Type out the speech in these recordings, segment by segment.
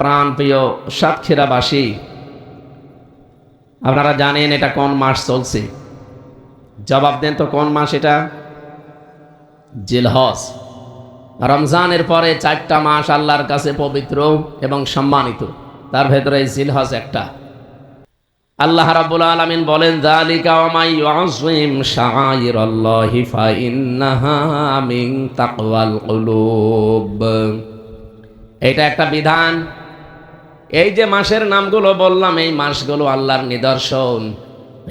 প্রাণপ্রিয় সাতক্ষীরাবাসী, আপনারা জানেন এটা কোন মাস চলছে? জবাব দেন তো, কোন মাস এটা? জিলহজ। রমজানের পরে 4টা মাস আল্লাহর কাছে পবিত্র এবং সম্মানিত, তার ভেতরে জিলহজ একটা। আল্লাহ রাব্বুল আলামিন বলেন, যালিকা ওয়া মান ইউআযযিম শাআইরাল্লাহি ফাইন্নাহা মিন তাকওয়াল কুলুব। এটা একটা বিধান। এই যে মাসের নামগুলো বললাম, এই মাসগুলো আল্লাহর নিদর্শন।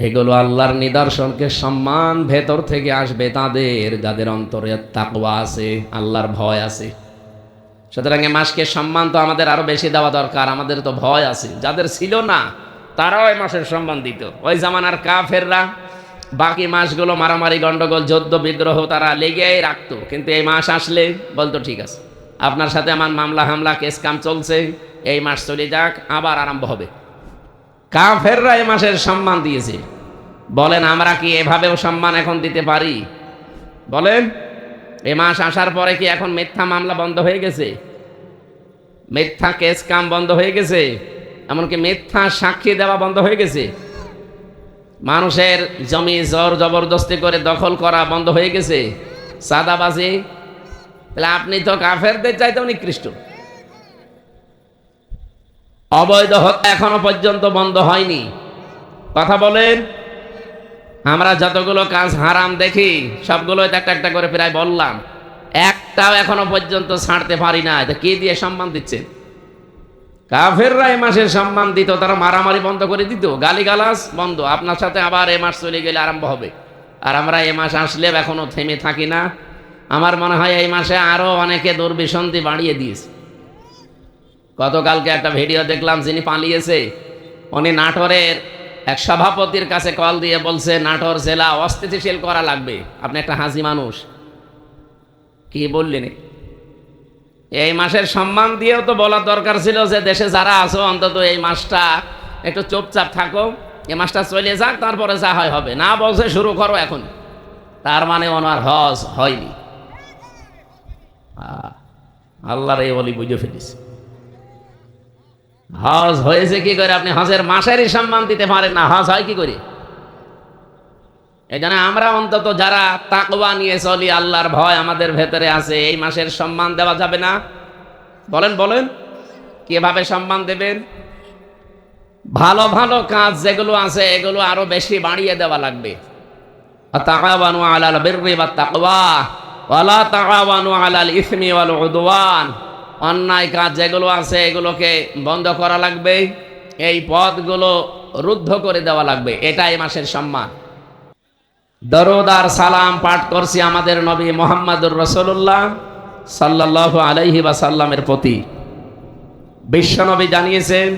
এগুলো আল্লাহর নিদর্শনকে সম্মান ভেতর থেকে আসবে তাদের, যাদের অন্তরে তাকওয়া আছে, আল্লাহর ভয় আছে। সুতরাং এই মাসকে সম্মান তো আমাদের আরো বেশি দেওয়া দরকার। আমাদের তো ভয় আছে, যাদের ছিল না তারাও এই মাসের সম্মান দিত। ওই জামানার কাফেররা বাকি মাসগুলো মারামারি, গন্ডগোল, যুদ্ধ বিগ্রহ তারা লেগেই রাখতো, কিন্তু এই মাস আসলে বলতো ঠিক আছে, আপনার সাথে আমার মামলা হামলা কেস কাম চলছে, এই মাস চলে যাক, আবার আরম্ভ হবে। কাফেররা এই মাসের সম্মান দিয়েছে। বলেন আমরা কি এভাবেও সম্মান এখন দিতে পারি? বলেন, এই মাস আসার পরে কি এখন মিথ্যা মামলা বন্ধ হয়ে গেছে? মিথ্যা কেস কাম বন্ধ হয়ে গেছে? এমনকি মিথ্যা সাক্ষী দেওয়া বন্ধ হয়ে গেছে? মানুষের জমি জোর জবরদস্তি করে দখল করা বন্ধ হয়ে গেছে? সাদাবাজি? তাহলে আপনি তো কাফেরদের চাইতেও নিকৃষ্ট। অবৈধ হত্যা এখনো পর্যন্ত বন্ধ হয়নি। কথা বলেন, আমরা যতগুলো কাজ হারাম দেখি সবগুলো একটা একটা করে প্রায় বললাম, একটাও এখনো পর্যন্ত ছাড়তে পারি না। এটা কি দিয়ে সম্মান দিচ্ছেন? কাফেররা এই মাসের সম্মান দিত, তারা মারামারি বন্ধ করে দিত, গালিগালাজ বন্ধ। আপনার সাথে আবার এ মাস চলে গেলে আরম্ভ হবে, আর আমরা এ মাস আসলে এখনো থেমে থাকি না। আমার মনে হয় এই মাসে আরো অনেকে দুর্বিসন্ধি বাড়িয়ে দিয়েছে। গতকালকে একটা ভিডিও দেখলাম, যিনি পালিয়েছে উনি নাটোরের এক সভাপতির কাছে কল দিয়ে বলছে নাটোর জেলা অস্থিতিশীল করা লাগবে। আপনি একটা হাজি মানুষ, কি বললেন? এই মাসের সম্মান দিয়েও তো বলার দরকার ছিল যে দেশে যারা আছো অন্তত এই মাসটা একটু চুপচাপ থাকো, এই মাসটা চলে যাক, তারপরে যা হয় হবে। না বলছে শুরু করো এখন, তার মানে ওনার হজ হয়নি। আল্লাহর এই বলি বুঝে ফেলিস। হজ হয়েছে কি করে? আপনি হজের মাসেরই সম্মান দিতে পারেন না, হজ হয় কি করে? এই জন্য আমরা অন্তত যারা তাকওয়া নিয়ে চলি, আল্লাহর ভয় আমাদের ভেতরে আছে, এই মাসের সম্মান দেওয়া যাবে না? বলেন বলেন, কিভাবে সম্মান দেবেন? ভালো ভালো কাজ যেগুলো আছে এগুলো আরো বেশি বাড়িয়ে দেওয়া লাগবে। তাআওয়ানু আলাল বিররি ওয়াত তাকওয়া ওয়া লা তাআওয়ানু আলাল ইসমি ওয়াল উদওয়ান। অন্যায় কাজ যেগুলো আছে এগুলোকে বন্ধ করা লাগবে, এই পথগুলো রুদ্ধ করে দেওয়া লাগবে। এটাই মাসের সম্মান। দরুদ আর সালাম পাঠ করছি আমাদের নবী মুহাম্মদুর রাসূলুল্লাহ সাল্লাল্লাহু আলাইহি ওয়াসাল্লামের প্রতি। বিশ্বনবী জানিয়েছেন,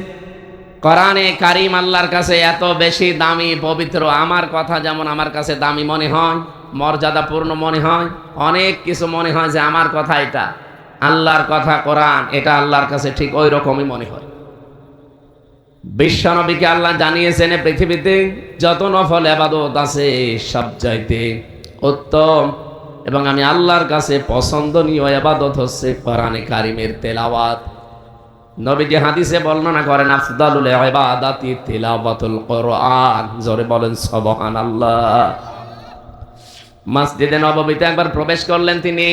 কোরআনে কারীম আল্লাহর কাছে এত বেশি দামি, পবিত্র। আমার কথা যেমন আমার কাছে দামি মনে হয়, মর্যাদাপূর্ণ মনে হয়, অনেক কিছু মনে হয় যে আমার কথা এটা, আল্লাহর কথা কোরআন এটা আল্লাহর কাছে ঠিক ওই রকমই মনে হয়। বিশ্বনবীকে আল্লাহ জানিয়েছেন পৃথিবীতে যত নফল ইবাদত আছে সবচাইতে উত্তম এবং আমি আল্লাহর কাছে পছন্দনীয় ইবাদত হচ্ছে কোরআনে কারীমের তেলাওয়াত। নবীজি হাদিসে বর্ণনা করেন, আফদালুল ইবাদাতি তিলাওয়াতুল কোরআন। জোরে বলেন সুবহানাল্লাহ। মসজিদে নববীতে একবার প্রবেশ করলেন তিনি,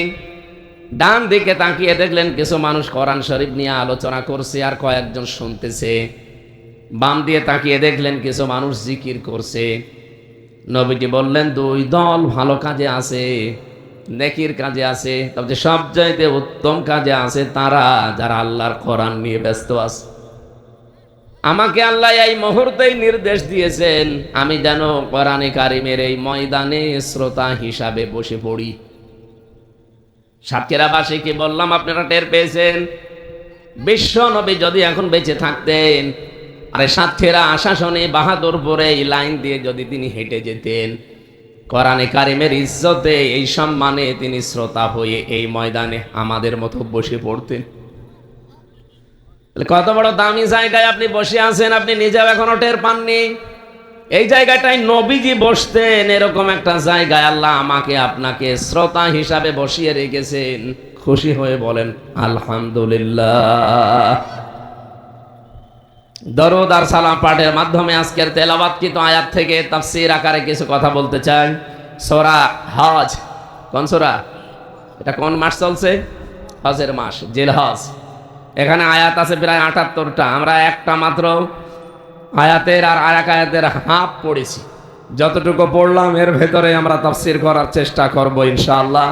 ডান দিকে তাকিয়ে দেখলেন কিছু মানুষ কোরআন শরীফ নিয়ে আলোচনা করছে আর কয়েকজন শুনতেছে। বাম দিয়ে তাকিয়ে দেখলেন কিছু মানুষ জিকির করছে। নবীজি বললেন, দুই দল ভালো কাজে আছে, নেকির কাজে আছে, তবে সবচাইতে উত্তম কাজে আছে তারা যারা আল্লাহর কোরআন নিয়ে ব্যস্ত আছে। আমাকে আল্লাহ এই মুহূর্তেই নির্দেশ দিয়েছেন আমি যেন কোরআনে কারীমের এই ময়দানে শ্রোতা হিসাবে বসে পড়ি। সাতক্ষীরাবাসীকে বললাম, আপনারা টের পেয়েছেন, বিশ্ব নবী যদি এখন বেঁচে থাকতেন, আরে সাতক্ষীরা আশাসনে বাহাদুরপুরে এই লাইন দিয়ে যদি তিনি হেঁটে যেতেন, কোরআনে কারীমের ইজ্জতে এই সম্মানে তিনি শ্রোতা হয়ে এই ময়দানে আমাদের মতো বসে পড়তেন। কত বড় দামি জায়গায় আপনি বসে আছেন, আপনি নিজেও এখনো টের পাননি। এই জায়গাটায় নবীজি বসতেন, এরকম একটা জায়গায় আল্লাহ আমাকে আপনাকে শ্রোতা হিসাবে বসিয়ে রেখেছেন। খুশি হয়ে বলেন আলহামদুলিল্লাহ। দরুদ আর সালাম পাঠের মাধ্যমে আজকের তেলাওয়াতকৃত আয়াত থেকে তাফসীর আকারে কিছু কথা বলতে চাই। সূরা হজ, কোন সূরা? এটা কোন মাস চলছে? হজের মাস, জিলহজ। এখানে আয়াত আছে প্রায় ৭৮টা। আমরা একটা মাত্র আয়াতের আর আরেক আয়াতের হাফ পড়েছি। যতটুকু পড়লাম এর ভেতরে আমরা তাফসীর করার চেষ্টা করব ইনশাআল্লাহ।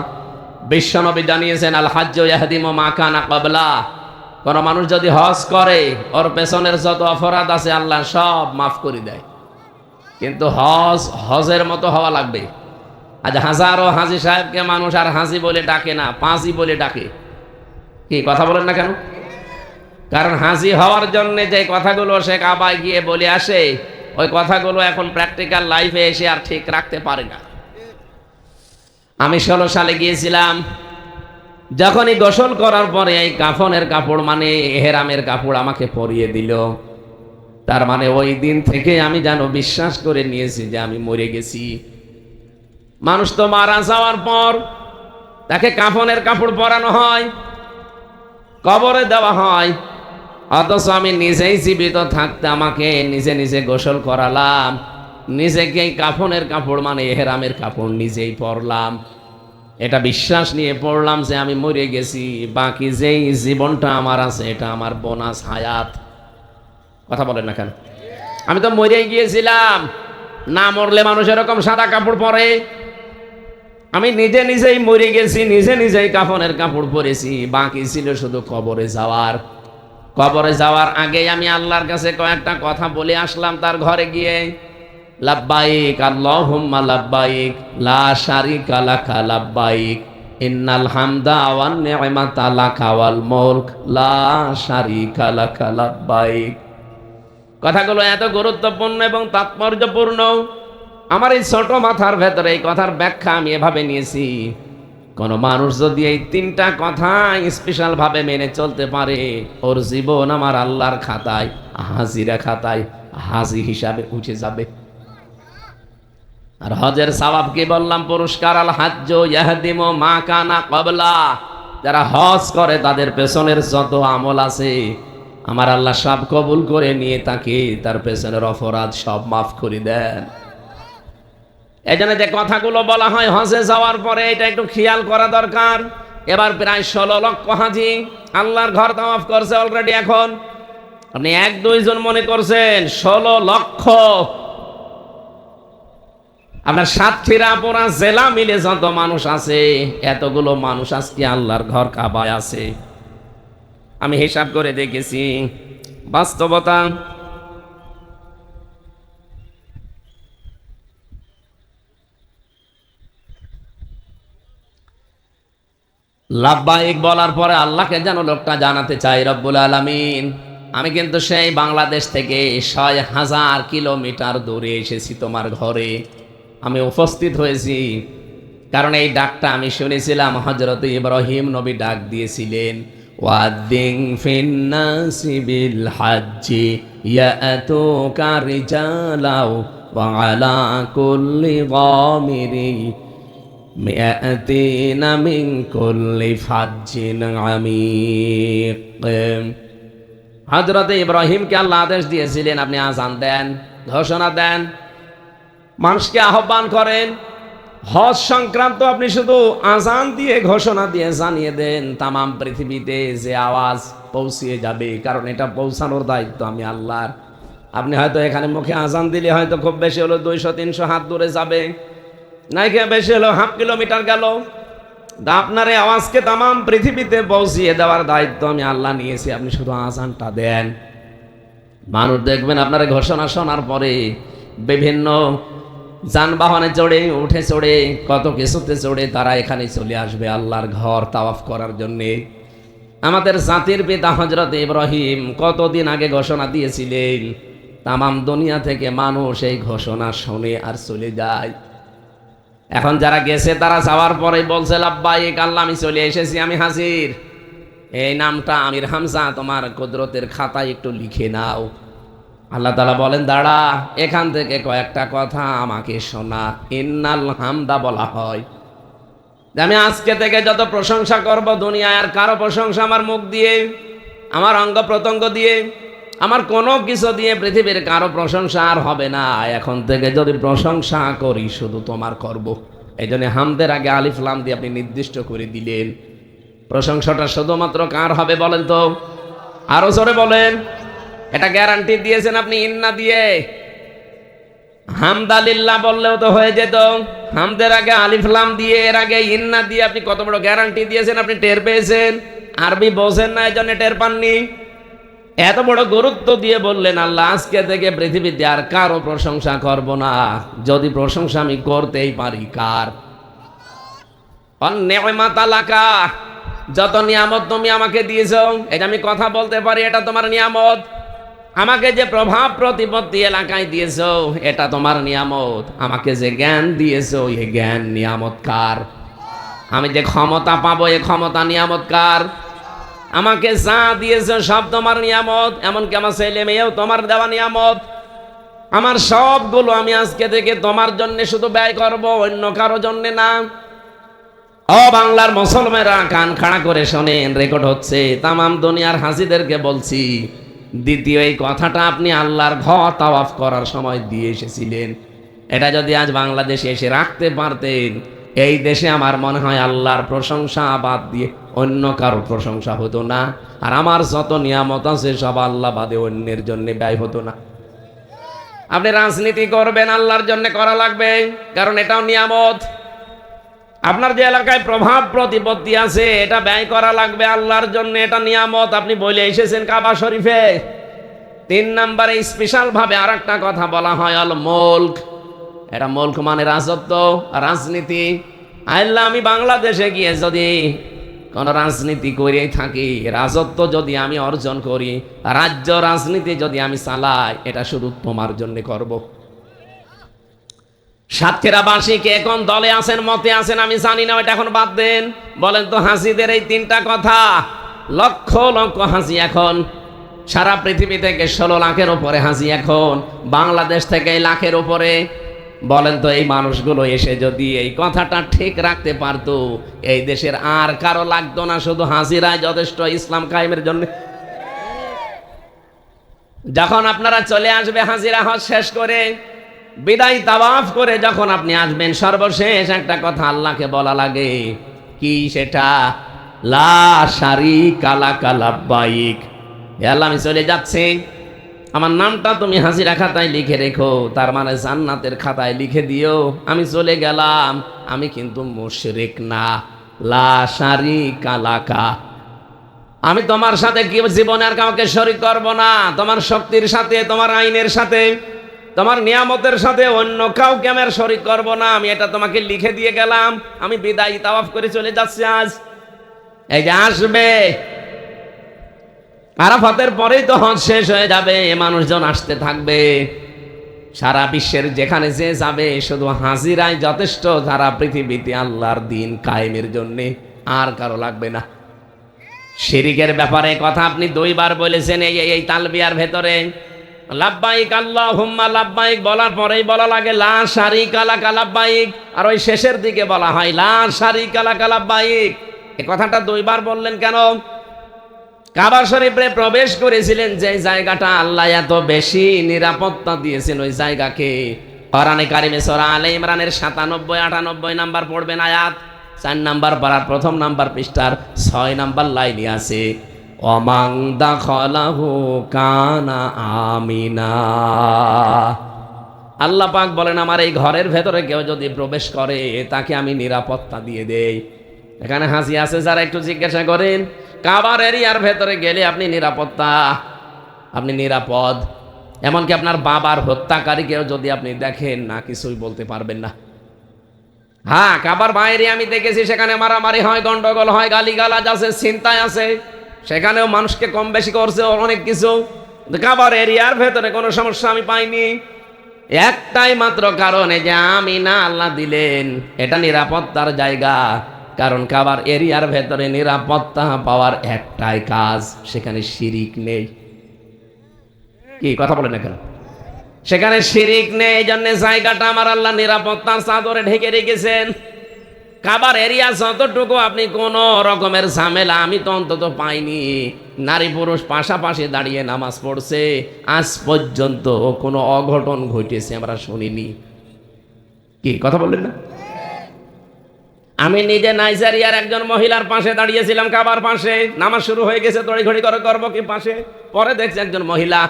বিশ্বনবী জানিয়েছেন, আল হাজ্জু ইয়াহদিমু মা কানা ক্বাবলা। কোন মানুষ যদি হজ করে, ওর পেছনের যত অপরাধ আছে আল্লাহ সব মাফ করে দেয়। কিন্তু হজের মতো হওয়া লাগবে। আজ হাজারো হাজি সাহেবকে মানুষ আর হাজি বলে ডাকে না, পাঁচই বলে ডাকে। কি কথা বলেন না কেন? কারণ হাজি হওয়ার জন্য যে কথাগুলো সে কাবায় গিয়ে বলে আসে, ওই কথাগুলো এখন প্র্যাকটিক্যাল লাইফে এসে আর ঠিক রাখতে পারে না। আমি 16 সালে গিয়েছিলাম। যখনই গোসল করার পরে এই কাফনের কাপড় মানে এহরামের কাপড় আমাকে পরিয়ে দিল, তার মানে ওই দিন থেকে আমি যেন বিশ্বাস করে নিয়েছি যে আমি মরে গেছি। মানুষ তো মারা যাওয়ার পর তাকে কাফনের কাপড় পরানো হয়, কবরে দেওয়া হয়, অথচ আমি নিজেই জীবিত থাকতে আমাকে নিজে নিজে গোসল করালাম, নিজেকে কাফনের কাপড় মানে এহরামের কাপড় নিজেই পরলাম। এটা বিশ্বাস নিয়ে পড়লাম যে আমি মরে গেছি, বাকি যেই জীবনটা আমার আছে এটা আমার বোনাস হায়াত। কথা বলেন না কেন? আমি তো মরেই গিয়েছিলাম। না মরলে মানুষ এরকম সাদা কাপড় পরে? আমি নিজে নিজেই মরে গেছি, নিজে নিজেই কাফনের কাপড় পরেছি, বাকি ছিল শুধু কবরে যাওয়ার। কবরে যাওয়ার আগে আমি আল্লাহর কাছে কয়েকটা কথা বলে আসলাম তার ঘরে গিয়ে। লাব্বাইক আল্লাহুম্মা লাব্বাইক লা শারিকা লাকা লাব্বাইক ইন্নাল হামদা ওয়ান নি'মাতা লাকা ওয়াল মুলক লা শারিকা লাকা লাব্বাইক। কথাগুলো এত গুরুত্বপূর্ণ এবং তাৎপর্যপূর্ণ, আমার এই ছোট মাথার ভেতরে এই কথার ব্যাখ্যা আমি এভাবে নিয়েছি, কোন মানুষ যদি এই 3টা কথা স্পেশাল ভাবে মেনে চলতে পারে, ওর জীবন আমার আল্লাহর খাতায়, হাজিরা খাতায় হাজি হিসাবে উঠে যাবে। আর হজের সওয়াব কি বললাম? পুরস্কার, আল হাজ্জু ইয়াহদিমু মা কানা ক্বাবলা। যারা হজ করে তাদের পেছনের যত আমল আছে আমার আল্লাহ সব কবুল করে নিয়ে তাকে তার পেছনের অপরাধ সব মাফ করে দেন। এই জন্য যে কথাগুলো বলা হয় হজে যাওয়ার পরে, এটা একটু খেয়াল করা দরকার। এবার প্রায় 16 লক্ষ হাজি আল্লাহর ঘর তাওয়াফ করছে অলরেডি। এখন আপনি 1-2 জন মনে করছেন, 16 লক্ষ। আপনার সাতক্ষীরা পুরা জেলা মিলে যত মানুষ আছে, এতগুলো মানুষ আজকে আল্লাহর ঘর কাবায় আছে। আমি হিসাব করে দেখেছি, বাস্তবতা লাব্বাইক বলার পরে আল্লাহকে যেন লোকটা জানাতে চাই, রব্বুল আলামিন আমি কিন্তু সেই বাংলাদেশ থেকে 6000 কিলোমিটার দূরে এসেছি তোমার ঘরে, আমি উপস্থিত হয়েছি। কারণ এই ডাকটা আমি শুনেছিলাম হযরত ইব্রাহিম নবী ডাক দিয়েছিলেন, ওয়াদ্দিন ফিন্নাসি বিল হাজ্জি ইয়াতুকা রিজালাও ওয়া আলা কুল্লি গামিরি মিয়াতিনা মিন কুল্লি ফাজ্জিন আমিক। হযরত ইব্রাহিমকে আল্লাহ আদেশ দিয়েছিলেন আপনি আযান দেন, ঘোষণা দেন, মানুষকে আহ্বান করেন। হজ সংক্রান্ত আপনি শুধু আযান দিয়ে ঘোষণা দিয়ে জানিয়ে দেন, তামাম পৃথিবীতে যে আওয়াজ পৌঁছিয়ে যাবে, কারণ এটা পৌঁছানোর দায়িত্ব আমি আল্লাহর। আপনি হয়তো এখানে মুখে আযান দিলে হয়তো খুব বেশি হলো 200-300 হাত দূরে যাবে, নাইকে বেশি হলো হাফ কিলোমিটার গেল। আপনার এই আওয়াজকে তামাম পৃথিবীতে পৌঁছিয়ে দেওয়ার দায়িত্ব আমি আল্লাহ নিয়েছি, আপনি শুধু আযানটা দেন। মানুষ দেখবেন আপনার ঘোষণা শোনার পরে বিভিন্ন যানবাহনে চড়ে, উঠে চড়ে, কত কিছুতে চড়ে তারা এখানে চলে আসবে আল্লাহর ঘর তাওয়াফ করার জন্যে। আমাদের জাতির পিতা হযরত ইব্রাহিম কতদিন আগে ঘোষণা দিয়েছিলেন, তামাম দুনিয়া থেকে মানুষ এই ঘোষণা শুনে আর চলে যায়। এখন যারা গেছে তারা যাওয়ার পরে বলছে, লাব্বাইক আল্লাহ আমি চলে এসেছি, আমি হাজির। এই নামটা আমির হামজা তোমার কুদরতের খাতায় একটু লিখে নাও। আল্লাহ তাআলা বলেন, দাঁড়া, এখান থেকে কয়েকটা কথা আমাকে শোনা। ইন্নাল হামদা বলা হয় আমি আজকে থেকে যত প্রশংসা করব দুনিয়ায় আর কারো প্রশংসা আমার মুখ দিয়ে, আমার অঙ্গ প্রত্যঙ্গ দিয়ে, আমার কোনো কিছু দিয়ে পৃথিবীর কারো প্রশংসা আর হবে না। এখন থেকে যদি প্রশংসা করি শুধু তোমার করব। এই জন্য হামদের আগে আলিফ লাম দিয়ে আপনি নির্দিষ্ট করে দিলেন। প্রশংসাটা শুধুমাত্র কার হবে বলেন তো? আরো জোরে বলেন। এটা গ্যারান্টি দিয়েছেন আপনি ইন্না দিয়ে। হামদালিল্লাহ বললেও তো হয়ে যেত। হামদের আগে আলিফ লাম দিয়ে, এর আগে ইন্না দিয়ে আপনি কত বড় গ্যারান্টি দিয়েছেন, আপনি টের পেয়েছেন। আরবি বোঝেন না, এই জন্য টের পাননি। এত বড় গুরুত্ব দিয়ে বললেন আল্লাহ আজকে থেকে পৃথিবীতে আর কারো প্রশংসা করব না, যদি প্রশংসা আমি করতেই পারি কার? অন্নেমাতালাকা, যত নিয়ামত তুমি আমাকে দিয়েছো, এটা আমি কথা বলতে পারি, এটা তোমার নিয়ামত। আমাকে যে প্রভাব প্রতিপত্তি এলাকায় দিয়েছো, এটা তোমার নিয়ামত। আমাকে যে জ্ঞান দিয়েছো, এই জ্ঞান নিয়ামত কার? আমি যে ক্ষমতা পাবো, এই ক্ষমতা নিয়ামত কার? আমাকে যা দিয়েছো সব তোমার নিয়ামত, এমনকি আমার ছেলে মেয়েও তোমার দেওয়া নিয়ামত। আমার সবগুলো আমি আজকে থেকে তোমার জন্য শুধু ব্যয় করব, অন্য কারো জন্য না। ও বাংলার মুসলমানেরা কান খাড়া করে শোনেন, রেকর্ড হচ্ছে। তামাম দুনিয়ার হাসিদেরকে বলছি, দ্বিতীয় এই কথাটা আপনি আল্লাহর ঘর তাওয়াফ করার সময় দিয়ে এসেছিলেন। এটা যদি আজ বাংলাদেশে এসে রাখতে পারতেন, এই দেশে আমার মনে হয় আল্লাহর প্রশংসা বাদ দিয়ে অন্য কারো প্রশংসা হতো না। আর আমার যত নিয়ামত আছে সব আল্লাহ বাদে অন্যের জন্য ব্যয় হতো না। আপনি রাজনীতি করবেন, আল্লাহর জন্য করা লাগবে, কারণ এটাও নিয়ামত। আপনার যে এলাকায় প্রভাব প্রতিপত্তি আছে, এটা ব্যয় করা লাগবে আল্লাহর জন্য, এটা নিয়ামত। আপনি বলে এসেছেন কাবা শরীফে। 3 নম্বরে স্পেশাল ভাবে আর একটা কথা বলা হয়, আল মুলক। এটা মুলক মানে রাজত্ব, রাজনীতি। আল্লাহ আমি বাংলাদেশে গিয়ে যদি কোন রাজনীতি করে থাকি, রাজত্ব যদি আমি অর্জন করি, রাজ্য রাজনীতি যদি আমি চালাই, এটা শুধু তোমার জন্য করব। সাতক্ষীরাবাসী কে কোন দলে আছেন, মতে আছেন আমি জানি না, এটা এখন বাদ দেন। বলেন তো হাসিদের এই 3টা কথা। লক্ষ লক্ষ হাসি এখন সারা পৃথিবী থেকে 16 লাখের উপরে হাসি এখন বাংলাদেশ থেকে লাখের উপরে। বলেন তো এই মানুষগুলো এসে যদি এই কথাটা ঠিক রাখতে পারতো, এই দেশের আর কারো লাগতো না, শুধু হাসিরাই যথেষ্ট ইসলাম কায়েমের জন্য। যখন আপনারা চলে আসবে হাজিরা হজ শেষ করে, বিদায় তাওয়াফ করে যখন আপনি আসবেন, সর্বশেষ একটা কথা আল্লাহকে বলা লাগে। কি সেটা? লা শারিকা লাকা লাব্বাইক। হে আল্লাহ আমি চলে যাচ্ছি, আমার নামটা তুমি হাজিরা খাতায় লিখে রেখো, তার মানে জান্নাতের খাতায় লিখে দিও। আমি চলে গেলাম, আমি কিন্তু মুশরিক না। লা শারিকা লাকা, আমি তোমার সাথে কি জীবনে আর কাউকে শরীক করব না। তোমার শক্তির সাথে, তোমার আইনের সাথে, তোমার নিয়ামতের সাথে অন্য কাউকে আমি আর শরীক করব না। আমি এটা তোমাকে লিখে দিয়ে গেলাম। আমি বিদায় তাওয়াফ করে চলে যাচ্ছি আজ। এই যে আসবে আরাফাতের পরেই তো হজ শেষ হয়ে যাবে, মানুষজন আসতে থাকবে সারা বিশ্বের যেখানে যে যাবে, শুধু হাজিরাই যথেষ্ট সারা পৃথিবীতে আল্লাহর দিন কায়েমের জন্য, আর কারো লাগবে না। শিরিকের ব্যাপারে কথা আপনি 2 বার বলেছেন এই তালবিয়ার ভেতরে। লাব্বাইক আল্লাহুম্মা লাব্বাইক বলার পরেই বলা লাগে লা শারিকা লাকা লাব্বাইক, আর ওই শেষের দিকে বলা হয় লা শারিকা লাকা লাব্বাইক। এই কথাটা 2 বার বললেন কেন? কাবা শরীফে প্রবেশ করেছিলেন যে জায়গাটা আল্লাহ এত বেশি নিরাপত্তা দিয়েছেন, ওই জায়গাকে কোরআনে কারিমে সূরা আলে ইমরানের 97-98 নাম্বার পড়বেন আয়াত, 4 নাম্বার পারার 1ম নাম্বার পৃষ্ঠার 6 নাম্বার লাইনে আছে, ওয়ামান দাখালাহু কানা আমিনা। আল্লাহ পাক বলেন আমার এই ঘরের ভেতরে কেউ যদি প্রবেশ করে, তাকে আমি নিরাপত্তা দিয়ে দেই। এখানে হাসি আছে যারা একটু জিজ্ঞাসা করেন, কাবার এরিয়ার ভেতরে গেলে আপনি নিরাপত্তা, আপনি নিরাপদ। এমনকি আপনার বাবার হত্যাকারীকেও যদি আপনি দেখেন না, কিছুই বলতে পারবেন না। হ্যাঁ, কাবার বাইরে আমি দেখেছি, সেখানে মারামারি হয়, গন্ডগোল হয়, গালিগালাজ আছে, ছিনতাই আছে, সেখানেও মানুষকে কম বেশি করছে অনেক কিছু। কাবার এরিয়ার ভেতরে কোনো সমস্যা আমি পাইনি। একটাই মাত্র কারণে যে আমি না আল্লাহ দিলেন, এটা নিরাপত্তার জায়গা। কারণ কাবার এরিয়ার ভেতরে নিরাপত্তা পাওয়ার একটাই কাজ, সেখানে শিরিক নেই। কি কথা বলেন না কেন? সেখানে শিরিক নেই, এই জন্য জায়গাটা আমার আল্লাহ নিরাপত্তার চাদরে ঢেকে রেখেছেন। কাবার এরিয়া যতটুকু আপনি কোন রকমের ঝামেলা আমি তো অন্তত পাইনি। নারী পুরুষ পাশাপাশি দাঁড়িয়ে নামাজ পড়ছে, আজ পর্যন্ত কোনো অঘটন ঘটেছে আমরা শুনিনি। কি কথা বললেন না? আমি নিজে নাইজেরিয়ার একজন মহিলার পাশে দাঁড়িয়েছিলাম, কাবার পাশে, নামাজ শুরু হয়ে গেছে, তড়িঘড়ি করে করবো কি পাশে, পরে দেখছি একজন মহিলা,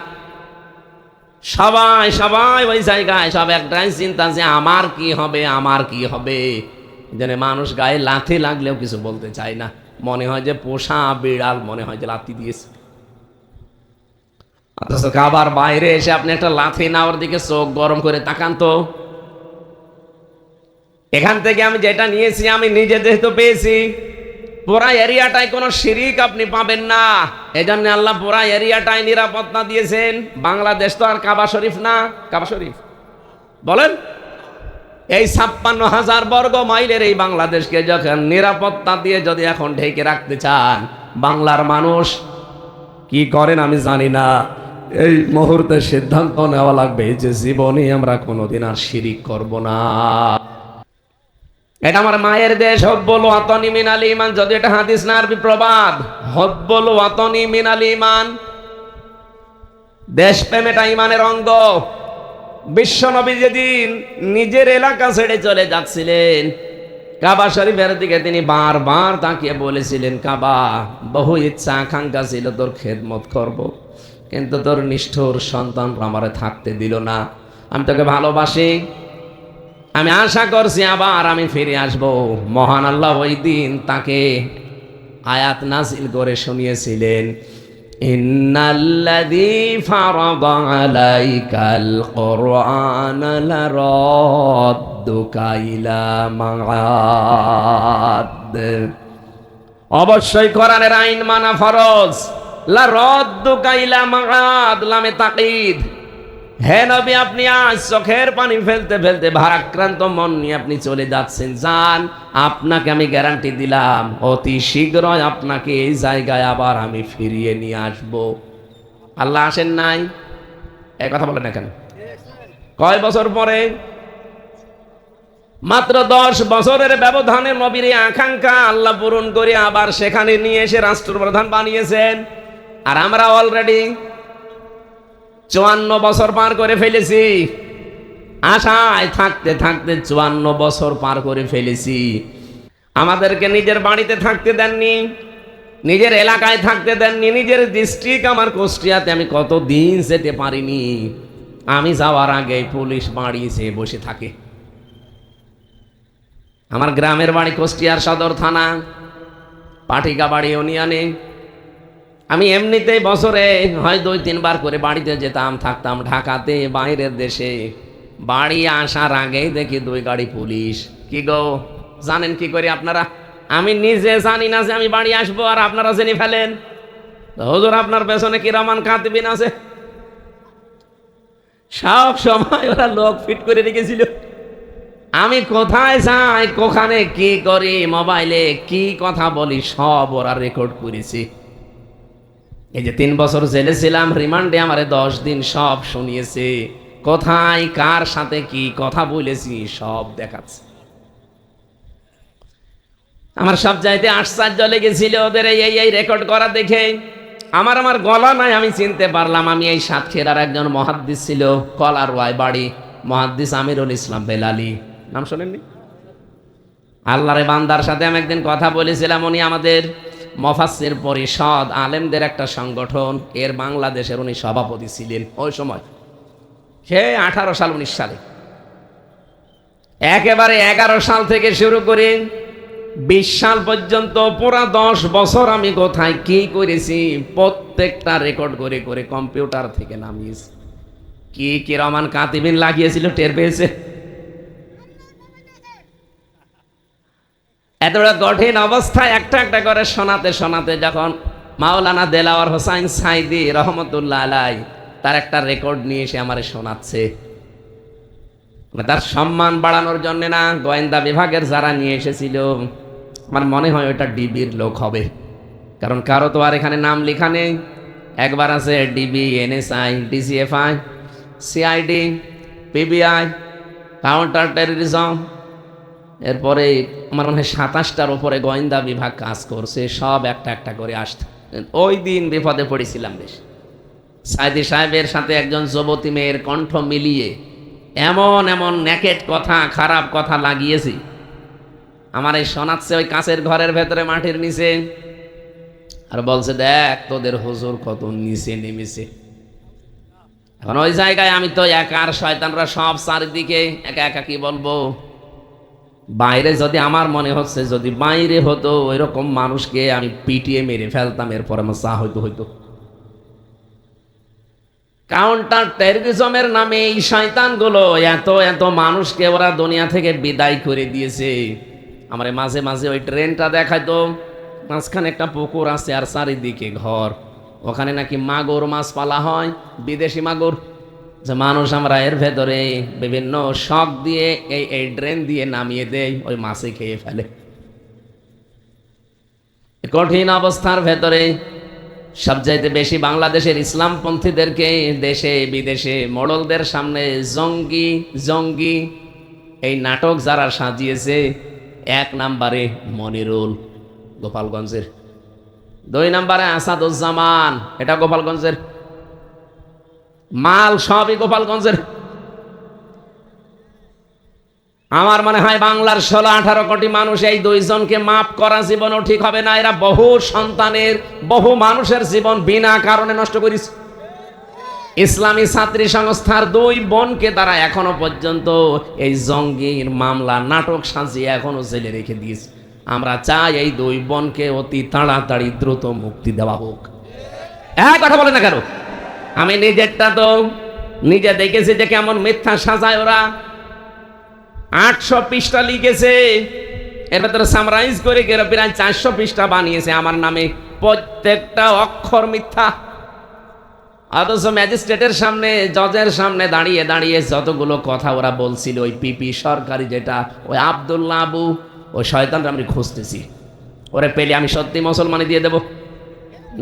সবাই সবাই ওই জায়গায়, সব একটাই চিন্তা যে আমার কি হবে, আমার কি হবে। যেন মানুষ গায়ে লাথি লাগলেও কিছু বলতে চায় না, মনে হয় যে পোষা বিড়াল, মনে হয় যে লাথি দিয়েছে। অথচ কাবার বাইরে এসে আপনি একটা লাথি নেওয়ার দিকে চোখ গরম করে তাকান তো। এখান থেকে আমি যেটা নিয়েছি, আমি নিজে যেহেতু পেয়েছি, পুরা এরিয়াটায় কোনো শিরিক আপনি পাবেন না। এই জন্য আল্লাহ পুরা এরিয়াটায় নিরাপত্তা দিয়েছেন। বাংলাদেশ তো আর কাবা শরীফ না, কাবা শরীফ বলেন, এই 56,000 বর্গ মাইলের এই বাংলাদেশকে যখন নিরাপত্তা দিয়ে যদি এখন ঢেকে রাখতে চান, বাংলার মানুষ কি করেন আমি জানি না, এই মুহূর্তে সিদ্ধান্ত নেওয়া লাগবে যে জীবনে আমরা কোনোদিন আর শিরিক করব না। এটা আমার মায়ের দেশ, হব্বুল ওয়াতনি মিনাল ঈমান, যদি এটা হাদিস না আরবি প্রবাদ, হব্বুল ওয়াতনি মিনাল ঈমান, দেশপ্রেম এটা ঈমানের অঙ্গ। বিশ্বনবী যেদিন নিজের এলাকা ছেড়ে চলে যাচ্ছিলেন, কাবা শরীফের দিকে তিনি বারবার তাকিয়ে বলেছিলেন, কাবা, বহু ইচ্ছা আকাঙ্ক্ষা ছিল তোর খেদমত করব, কিন্তু তোর নিষ্ঠুর সন্তান আমারে থাকতে দিল না। আমি তোকে ভালোবাসি, আমি আশা করছি আবার আমি ফিরে আসব। মহান আল্লাহ ওই দিন তাকে আয়াত নাজিল করে শুনিয়েছিলেন, ইন্নাল্লাযী ফারাদা আলাইকাল কুরআনা লারাদ্দুকা ইলা মাআদ। অবশ্যই কোরআনের আইন মানা ফরজ। লারাদ্দুকা ইলা মাআদ, লামে তাকিদ। হে নবী, আপনি আজ চোখের পানি ফেলতে ফেলতে ভারাক্রান্ত মন নিয়ে আপনি চলে যাচ্ছেন, যান, আপনাকে আমি গ্যারান্টি দিলাম অতি শীঘ্রই আপনাকে এই জায়গায় আবার আমি ফিরিয়ে নিয়ে আসব। আল্লাহ আসেন নাই? এই কথা বলেন না কেন? কয় বছর পরে? মাত্র 10 বছরের ব্যবধানে নবীর আকাঙ্ক্ষা আল্লাহ পূরণ করে আবার সেখানে নিয়ে এসে রাষ্ট্রপ্রধান বানিয়েছেন। আর আমরা অলরেডি 54 বছর পার করে ফেলেছি। আশায় থাকতে থাকতে 54 বছর পার করে ফেলেছি। আমাদেরকে নিজের বাড়িতে থাকতে দেননি, নিজের এলাকায় থাকতে দেননি, নিজের ডিস্ট্রিক্ট আমার কুষ্টিয়াতে আমি কতদিন যেতে পারিনি। আমি যাওয়ার আগে পুলিশ বাড়িতে বসে থাকে। আমার গ্রামের বাড়ি কুষ্টিয়ার সদর থানা, পাঠিকাবাড়ি ইউনিয়নে। আমি এমনিতেই বছরে হয় 2-3 বার করে বাড়িতে যেতাম, থাকতাম ঢাকাতে, বাইরের দেশে। বাড়ি আসার আগেই দেখি 2 গাড়ি পুলিশ। কি গো, জানেন কি করে আপনারা? আমি নিজে জানি না যে আমি বাড়ি আসবো, আর আপনারা জেনে ফেলেন। হুজুর, আপনার পেছনে কিরামান কাতিবিন আছে, সব সময় ওরা লোক ফিট করে রেখেছিল। আমি কোথায় যাই, কোখানে কি করি, মোবাইলে কি কথা বলি, সব ওরা রেকর্ড করেছি। এই যে 3 বছর জেলে ছিলাম, রিমান্ডে আমারে 10 দিন সব শুনিয়েছে। কোথায় কার সাথে কি কথা বলেছি সব দেখাচ্ছে। আমার সব চাইতে আশ্চর্য লেগেছিল ওদের এই রেকর্ড করা দেখে। আমার গলা নাই, আমি চিনতে পারলাম আমি এই সাতক্ষীরার একজন মুহাদ্দিস ছিল, কলারওয়ায় বাড়ি, মুহাদ্দিস আমিরুল ইসলাম বেলালি, নাম শোনেননি? আল্লাহরে বান্দার সাথে আমি একদিন কথা বলেছিলাম। উনি আমাদের মুফাসসির পরিষদ, আলেমদের একটা সংগঠন, এর বাংলাদেশের উনি সভাপতি ছিলেন ওই সময়, সে 18 সাল 19 সালে। একেবারে 11 সাল থেকে শুরু করে 20 সাল পর্যন্ত পুরা 10 বছর আমি কোথায় কি করেছি প্রত্যেকটা রেকর্ড করে করে কম্পিউটার থেকে নামিয়েছি। কি কিরামান কাতিবিন লাগিয়েছিল টের পেয়েছে। এতটা কঠিন অবস্থায় একটা একটা করে শোনাতে শোনাতে যখন মাওলানা দেলাওয়ার হোসাইন সাইদি রহমতুল্লাহ আলাই তার একটা রেকর্ড নিয়ে এসে আমারে শোনাচ্ছে, তার সম্মান বাড়ানোর জন্য না, গোয়েন্দা বিভাগের যারা নিয়ে এসেছিল, আমার মনে হয় ওটা ডিবির লোক হবে, কারণ কারো তো আর এখানে নাম লেখা নেই। একবার আছে DB, NSI, DCFI, CID, PBI, counter terrorism, এরপরে আমার মনে হয় 27টার উপরে গোয়েন্দা বিভাগ কাজ করছে, সব একটা একটা করে আসতে। ওই দিন বিপদে পড়েছিলাম বেশ। সাইদি সাহেবের সাথে একজন যুবতী মেয়ের কণ্ঠ মিলিয়ে এমন এমন নেকেট কথা, খারাপ কথা লাগিয়েছি, আমার এই শোনাচ্ছে ওই কাঁচের ঘরের ভেতরে মাটির নিচে, আর বলছে দেখ তোদের হুজুর কত নিচে নেমেছে। এখন ওই জায়গায় আমি তো একা, আর শয়তানরা সব চারিদিকে, একা একা কি বলবো। বাইরে যদি আমার মনে হচ্ছে যদি বাইরে হতো ওই রকম মানুষকে আমি পিটিয়ে মেরে ফেলতাম, এরপর আমার চা হইতো। কাউন্টার টেররিজমের নামে এই শয়তানগুলো এত এত মানুষকে ওরা দুনিয়া থেকে বিদায় করে দিয়েছে। আমার মাঝে মাঝে ওই ট্রেনটা দেখাইতো, মাঝখানে একটা পুকুর আছে আর চারিদিকে ঘর, ওখানে নাকি মাগুর মাছ পালা হয়, বিদেশি মাগুর। যে মানুষ আমরা এর ভেতরে বিভিন্ন শখ দিয়ে এই ড্রেন দিয়ে নামিয়ে দেয়, ওই মাছে খেয়ে ফেলে। কঠিন অবস্থার ভেতরে সবচাইতে বেশি বাংলাদেশের ইসলামপন্থীদেরকে দেশে বিদেশে মোড়লদের সামনে জঙ্গি জঙ্গি এই নাটক যারা সাজিয়েছে, 1 নম্বরে মনিরুল গোপালগঞ্জের, 2 নম্বরে আসাদুজ্জামান, এটা গোপালগঞ্জের, মাল সবই গোপালগঞ্জের। আমার মনে হয় বাংলার 16-18 কোটি মানুষ এই 2 জনকে মাফ করা জীবনও ঠিক হবে না। এরা বহু সন্তানের, বহু মানুষের জীবন বিনা কারণে নষ্ট করেছে। ইসলামী ছাত্রী সংস্থার 2 বোনকে তারা এখনো পর্যন্ত এই জঙ্গির মামলা নাটক সাজিয়ে এখনো জেলে রেখে দিয়েছে। আমরা চাই এই 2 বোনকে অতি তাড়াতাড়ি দ্রুত মুক্তি দেওয়া হোক। কথা বলে না কেন? আমি নিজেরটা তো নিজে দেখেছি যে কেমন মিথ্যা সাজায় ওরা। 800 পৃষ্ঠা লিখেছে, এর ভেতরে সামরাইজ করে প্রায় 400 পৃষ্ঠা বানিয়েছে আমার নামে, প্রত্যেকটা অক্ষর মিথ্যা। অথচ ম্যাজিস্ট্রেটের সামনে, জজের সামনে দাঁড়িয়ে দাঁড়িয়ে যতগুলো কথা ওরা বলছিল, ওই পিপি সরকারি যেটা, ওই আব্দুল্লাহ আবু, ওই শয়তানটা আমি খুঁজতেছি, ওরে পেলে আমি সত্যি মুসলমানি দিয়ে দেব।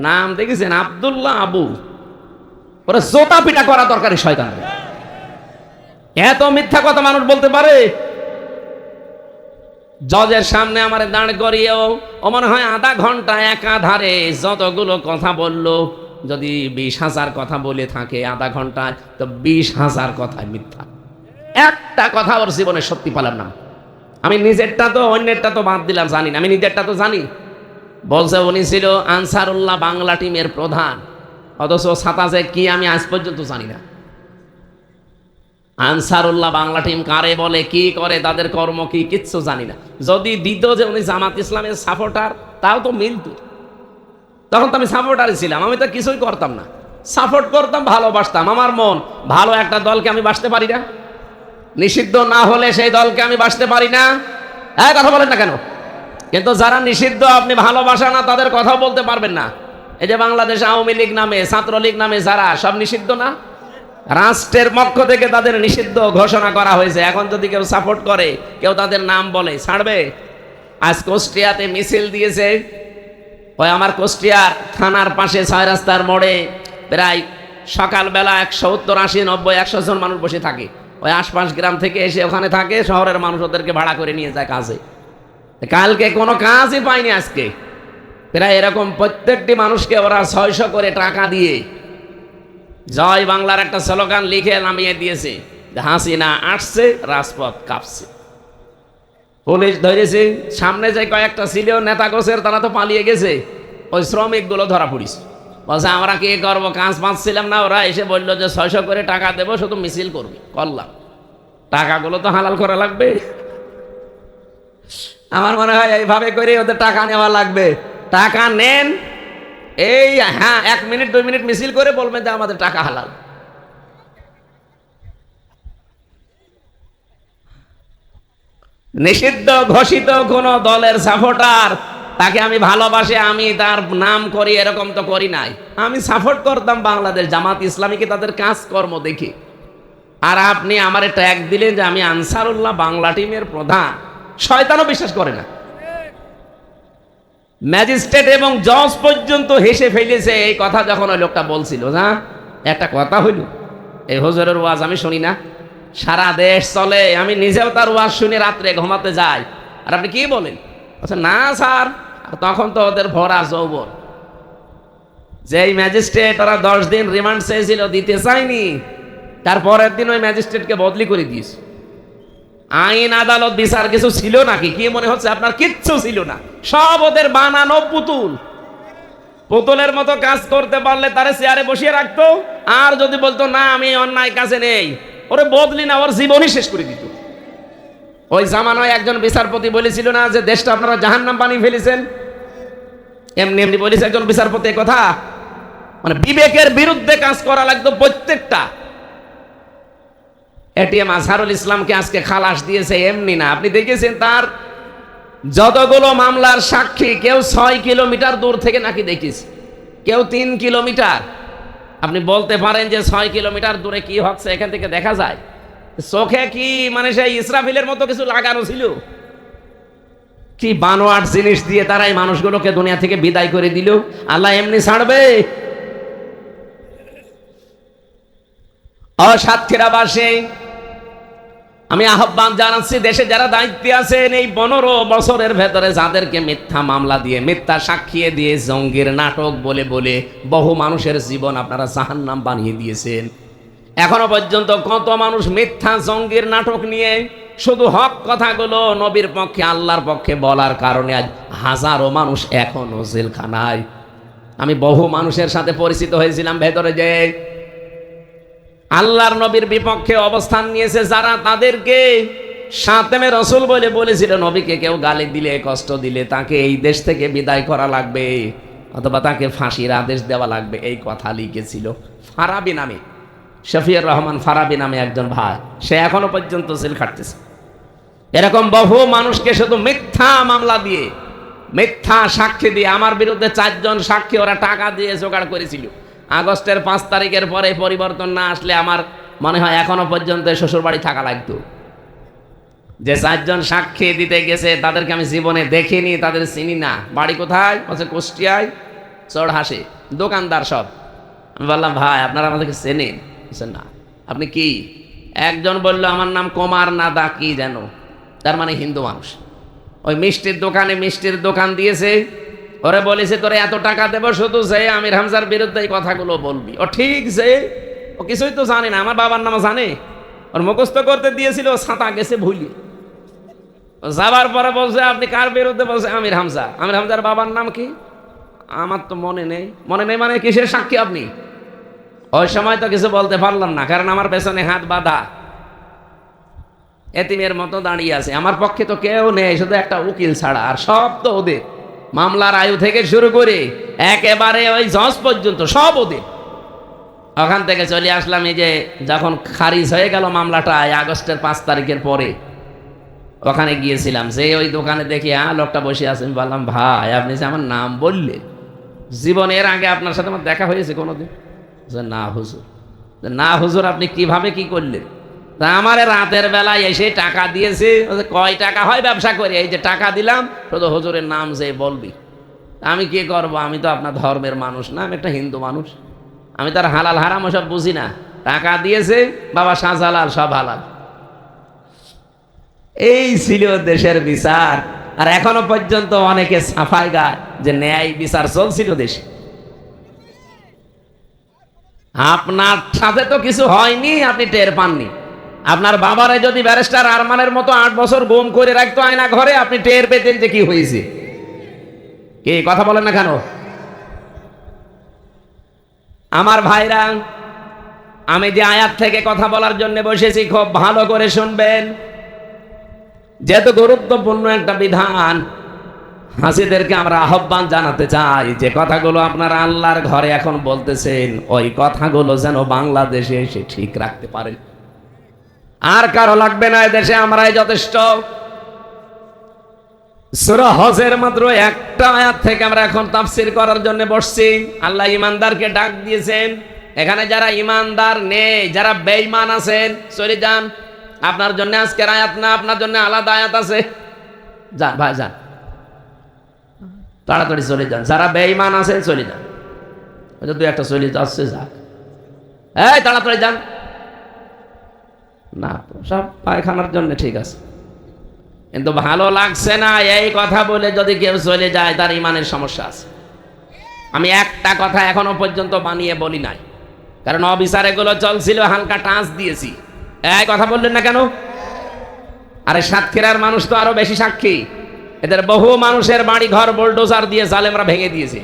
নাম দেখেছেন আব্দুল্লাহ আবু, ওরা জোতা পিটা করা দরকারি শয়তান। এত মিথ্যা কথা মানুষ বলতে পারে? জজের সামনে আমার দাঁড় করিয়েও ও মনে হয় আধা ঘন্টা একাধারে যতগুলো কথা বললো, যদি 20,000 কথা বলে থাকে আধা ঘন্টায়, তো 20,000 কথায় মিথ্যা। একটা কথা ওর জীবনে সত্যি পেলাম না। আমি নিজেরটা তো, অন্যেরটা তো বাদ দিলাম, জানি না, আমি নিজেরটা তো জানি। বলছে উনি ছিল আনসারুল্লাহ বাংলা টিমের প্রধান, অথচ সাতাজে কি আমি আজ পর্যন্ত জানি না। আনসারুল্লাহ বাংলা টিম কারে বলে, কি করে, তাদের কর্ম কি, কিচ্ছু জানি না। যদি দিত যে উনি জামাত ইসলামের সাপোর্টার, তাও তো মিলত। তখন তো আমি সাপোর্টারই ছিলাম, আমি তো কিছুই করতাম না, সাপোর্ট করতাম, ভালোবাসতাম। আমার মন ভালো একটা দলকে আমি বাসতে পারি না? নিষিদ্ধ না হলে সেই দলকে আমি বাসতে পারি না? কথা বলেন না কেন? কিন্তু যারা নিষিদ্ধ আপনি ভালোবাসা না, তাদের কথা বলতে পারবেন না। এই যে বাংলাদেশ আওয়ামী লীগ নামে, ছাত্রলীগ নামে যারা, সব নিষিদ্ধ না? রাষ্ট্রের পক্ষ থেকে তাদের নিষিদ্ধ ঘোষণা করা হয়েছে। এখন যদি কেউ সাপোর্ট করে, কেউ তাদের নাম বলে, ছাড়বে? আজ কুষ্টিয়াতে মিছিল দিয়েছে, ওই আমার কুষ্টিয়ার থানার পাশে 6 রাস্তার মোড়ে প্রায় সকালবেলা 170, 80, 90, 100 জন মানুষ বসে থাকে। ওই আশপাশ গ্রাম থেকে এসে ওখানে থাকে, শহরের মানুষ ওদেরকে ভাড়া করে নিয়ে যায় কাজে। কালকে কোনো কাজই পায়নি, আজকে প্রায় এরকম প্রত্যেকটি মানুষকে ওরা 600 করে টাকা দিয়ে জয় বাংলার একটা স্লোগান লিখে নামিয়ে দিয়েছে। হাসিনা আসছে, রাজপথ কাঁপছে, পুলিশ ধরেছে। সামনে যে কয়েকটা ছিল নেতা গোছের, তারা তো পালিয়ে গেছে। ওই শ্রমিকগুলো ধরা পড়িছে, বলছে আমরা কি করবো, কাজ পাচ্ছিলাম না। ওরা এসে বললো যে 600 করে টাকা দেবো, শুধু মিছিল করবি। করলাম, টাকাগুলো তো হালাল করা লাগবে। আমার মনে হয় এইভাবে করে ওদের টাকা নেওয়া লাগবে। টাকা নেন, এই হ্যাঁ 1 মিনিট 2 মিনিট মিছিল করে বলবেন যে আমাদের টাকা হালাল। নিষিদ্ধ ঘোষিত কোন দলের সাপোর্টার, তাকে আমি ভালোবাসি, আমি তার নাম করি, এরকম তো করি নাই। আমি সাপোর্ট করতাম বাংলাদেশ জামাত ইসলামীকে, তাদের কাজকর্ম দেখি। আর আপনি আমারে ট্যাগ দিলেন যে আমি আনসারুল্লাহ বাংলা টিমের প্রধান। শয়তানও বিশ্বাস করে না। ম্যাজিস্ট্রেট এবং জজ পর্যন্ত হেসে ফেলেছে এই কথা যখন ওই লোকটা বলছিল। না একটা কথা হইল, এই হুজুরের ওয়াজ আমি শুনি না, সারা দেশ চলে, আমি নিজেও তার ওয়াজ শুনে রাত্রে ঘুমাতে যাই। আর আপনি কি বলেন? আচ্ছা না স্যার, তখন তো ওদের ভরা যৌবন। যেই ম্যাজিস্ট্রেট ওরা 10 দিন রিমান্ড চেয়েছিল, দিতে চায়নি, তারপরের দিন ওই ম্যাজিস্ট্রেটকে বদলি করে দিয়েছে। আইন আদালত বিচার কিছু ছিল নাকি? কি মনে হচ্ছে আপনার? কিচ্ছু ছিল না, সব ওদের বানানো পুতুল। পুতুলের মতো কাজ করতে পারলে তারে চেয়ারে বসিয়ে রাখতো, আর যদি বলতো না আমি অন্যায় কাজে নেই, ওরে বদলি না, ওর জীবনই শেষ করে দিত। ওই জামানায় একজন বিচারপতি বলেছিল না যে দেশটা আপনারা জাহান্নাম বানিয়ে ফেলেছেন? এমনি এমনি বলেছে একজন বিচারপতি কথা। মানে বিবেকের বিরুদ্ধে কাজ করা লাগতো প্রত্যেকটা। এটিএম আজহারুল ইসলামকে আজকে খালাস দিয়েছে এমনি না। আপনি দেখেছেন তার যতগুলো মামলার সাক্ষী, কেউ 6 কিলোমিটার দূর থেকে নাকি দেখিস, কেউ 3 কিলোমিটার। আপনি বলতে পারেন যে 6 কিলোমিটার দূরে কি হচ্ছে এখান থেকে দেখা যায়? চোখে কি মানে সেই ইসরাফিলের মতো কিছু লাগানো ছিল? কি বানোয়াট জিনিস দিয়ে তারা এই মানুষগুলোকে দুনিয়া থেকে বিদায় করে দিল। আল্লাহ এমনি ছাড়বে? সাতক্ষীরাবাসী, আমি আহ্বান জানাচ্ছি, দেশে যারা দায়িত্বে আছেন, এই 15 বছরের ভেতরে যাদেরকে মিথ্যা মামলা দিয়ে, মিথ্যা সাক্ষী দিয়ে, জঙ্গির নাটক বলে বলে বহু মানুষের জীবন আপনারা জাহান্নাম বানিয়ে দিয়েছেন। এখনো পর্যন্ত কত মানুষ মিথ্যা জঙ্গির নাটক নিয়ে শুধু হক কথাগুলো নবীর পক্ষে, আল্লাহর পক্ষে বলার কারণে আজ হাজারো মানুষ এখনো জেলখানায়। আমি বহু মানুষের সাথে পরিচিত হয়েছিলাম ভেতরে, যে আল্লাহর নবীর বিপক্ষে অবস্থান নিয়েছে যারা, তাদেরকে শাতেমে রসুল বলে বলেছিল নবীকে কেউ গালি দিলে, কষ্ট দিলে তাকে এই দেশ থেকে বিদায় করা লাগবে, অথবা তাকে ফাঁসির আদেশ দেওয়া লাগবে, এই কথা লিখেছিল ফারাবি নামে, শফিউর রহমান ফারাবি নামে একজন ভাই। সে এখনো পর্যন্ত জেল খাটতেছে। এরকম বহু মানুষকে শুধু মিথ্যা মামলা দিয়ে, মিথ্যা সাক্ষী দিয়ে, আমার বিরুদ্ধে 4 জন সাক্ষী ওরা টাকা দিয়ে জোগাড় করেছিল। আগস্টের 5 তারিখের পরে পরিবর্তন না আসলে আমার মনে হয় এখনো পর্যন্ত শ্বশুর বাড়ি থাকা লাগতো। যে 4 জন সাক্ষী দিতে গেছে তাদেরকে আমি জীবনে দেখিনি, তাদের চিনি না। বাড়ি কোথায়? বলছে কুষ্টিয়ায়, চড়হাসে, দোকানদার সব। আমি বললাম ভাই আপনারা আমাদেরকে চেনেন? বলছে না। আপনি কি? একজন বলল আমার নাম কুমার নাদা কি যেন, তার মানে হিন্দু মানুষ। ওই মিষ্টির দোকানে মিষ্টির দোকান দিয়েছে, ওরে বলেছে তোরে এত টাকা দেবো শুধু যে আমির হামজার বিরুদ্ধে এই কথাগুলো বলবি। ও ঠিক যে ও কিছুই তো জানে না, আমার বাবার নাম জানে, ওর মুখস্থ করতে দিয়েছিল, ছাতা গেছে ভুলি। যাবার পরে বলছে আপনি কার বিরুদ্ধে? বলছে আমির হামজা। আমির হামজার বাবার নাম কি? আমার তো মনে নেই। মনে নেই মানে কিসের সাক্ষী আপনি? ওই সময় তো কিছু বলতে পারলাম না, কারণ আমার পেছনে হাত বাঁধা, এতিমের মতো দাঁড়িয়ে আছে। আমার পক্ষে তো কেউ নেই, শুধু একটা উকিল ছাড়া, আর সব তো ওদের। মামলার আয়ু থেকে শুরু করে একেবারে ওই জজ পর্যন্ত সব ওদের। ওখান থেকে চলে আসলাম, এই যে যখন খারিজ হয়ে গেল মামলাটা আগস্টের 5 তারিখের পরে, ওখানে গিয়েছিলাম। যে ওই দোকানে দেখি লোকটা বসে আছেন, বললাম ভাই আপনি যে আমার নাম বললেন, জীবনের আগে আপনার সাথে আমার দেখা হয়েছে কোনোদিন? না হুজুর। না হুজুর আপনি কিভাবে কি করলেন? তা আমার রাতের বেলায় এসে টাকা দিয়েছে। কয় টাকা হয় ব্যবসা করে, এই যে টাকা দিলাম, শুধু হুজুরের নাম যে বলবি। আমি কি করব? আমি তো আপনার ধর্মের মানুষ না, আমি একটা হিন্দু মানুষ, আমি তার হালাল হারাম ওসব বুঝি না। টাকা দিয়েছে বাবা শাহজালাল, সব হালাল। এই ছিল দেশের বিচার। আর এখনো পর্যন্ত অনেকে সাফাই গায় যে ন্যায় বিচার চলছিল দেশে। আপনার সাথে তো কিছু হয়নি, আপনি টের পাননি। আপনার বাবারে যদি ব্যারিস্টার আরমানের মতো 8 বছর গুম করে রাখতো আয়না ঘরে, আপনি টের পেতেন যে কি হয়েছে। কি কথা বলেন না কেন? আমার ভাইরা, আমি যে আয়াত থেকে কথা বলার জন্য বসেছি খুব ভালো করে শুনবেন, যেহেতু গুরুত্বপূর্ণ একটা বিধান। হাসিদেরকে আমরা আহ্বান জানাতে চাই, যে কথাগুলো আপনারা আল্লাহর ঘরে এখন বলতেছেন, ওই কথাগুলো যেন বাংলাদেশে এসে ঠিক রাখতে পারেন। আর কারো লাগবে না, দেশে আমরাই যথেষ্ট। সূরা হজের মাত্র একটা আয়াত থেকে আমরা এখন তাফসীর করার জন্য বসছি। আল্লাহ ইমানদারকে ডাক দিয়েছেন। এখানে যারা ইমানদার নেই, যারা বেঈমান আছেন, চলে যান। আপনার জন্য আজকের আয়াত না, আপনার জন্য আলাদা আয়াত আছে। যান ভাই যান, তাড়াতাড়ি চলে যান। যারা বেঈমান আছেন চলে যান। যদি একটা চলে যাচ্ছে যাক, এই তাড়াতাড়ি যান। না, সব পায়খানার জন্য ঠিক আছে, কিন্তু ভালো লাগছে না এই কথা বলে যদি কেউ চলে যায় তার ইমানের সমস্যা আছে। আমি একটা কথা এখনো পর্যন্ত বানিয়ে বলি নাই, কারণ অবিচার এগুলো চলছিল, হালকা টাচ দিয়েছি। এই কথা বললেন না কেন? আরে সাতক্ষীরার মানুষ তো আরো বেশি সাক্ষী, এদের বহু মানুষের বাড়ি ঘর বুলডোজার দিয়ে জালেমরা ভেঙে দিয়েছে।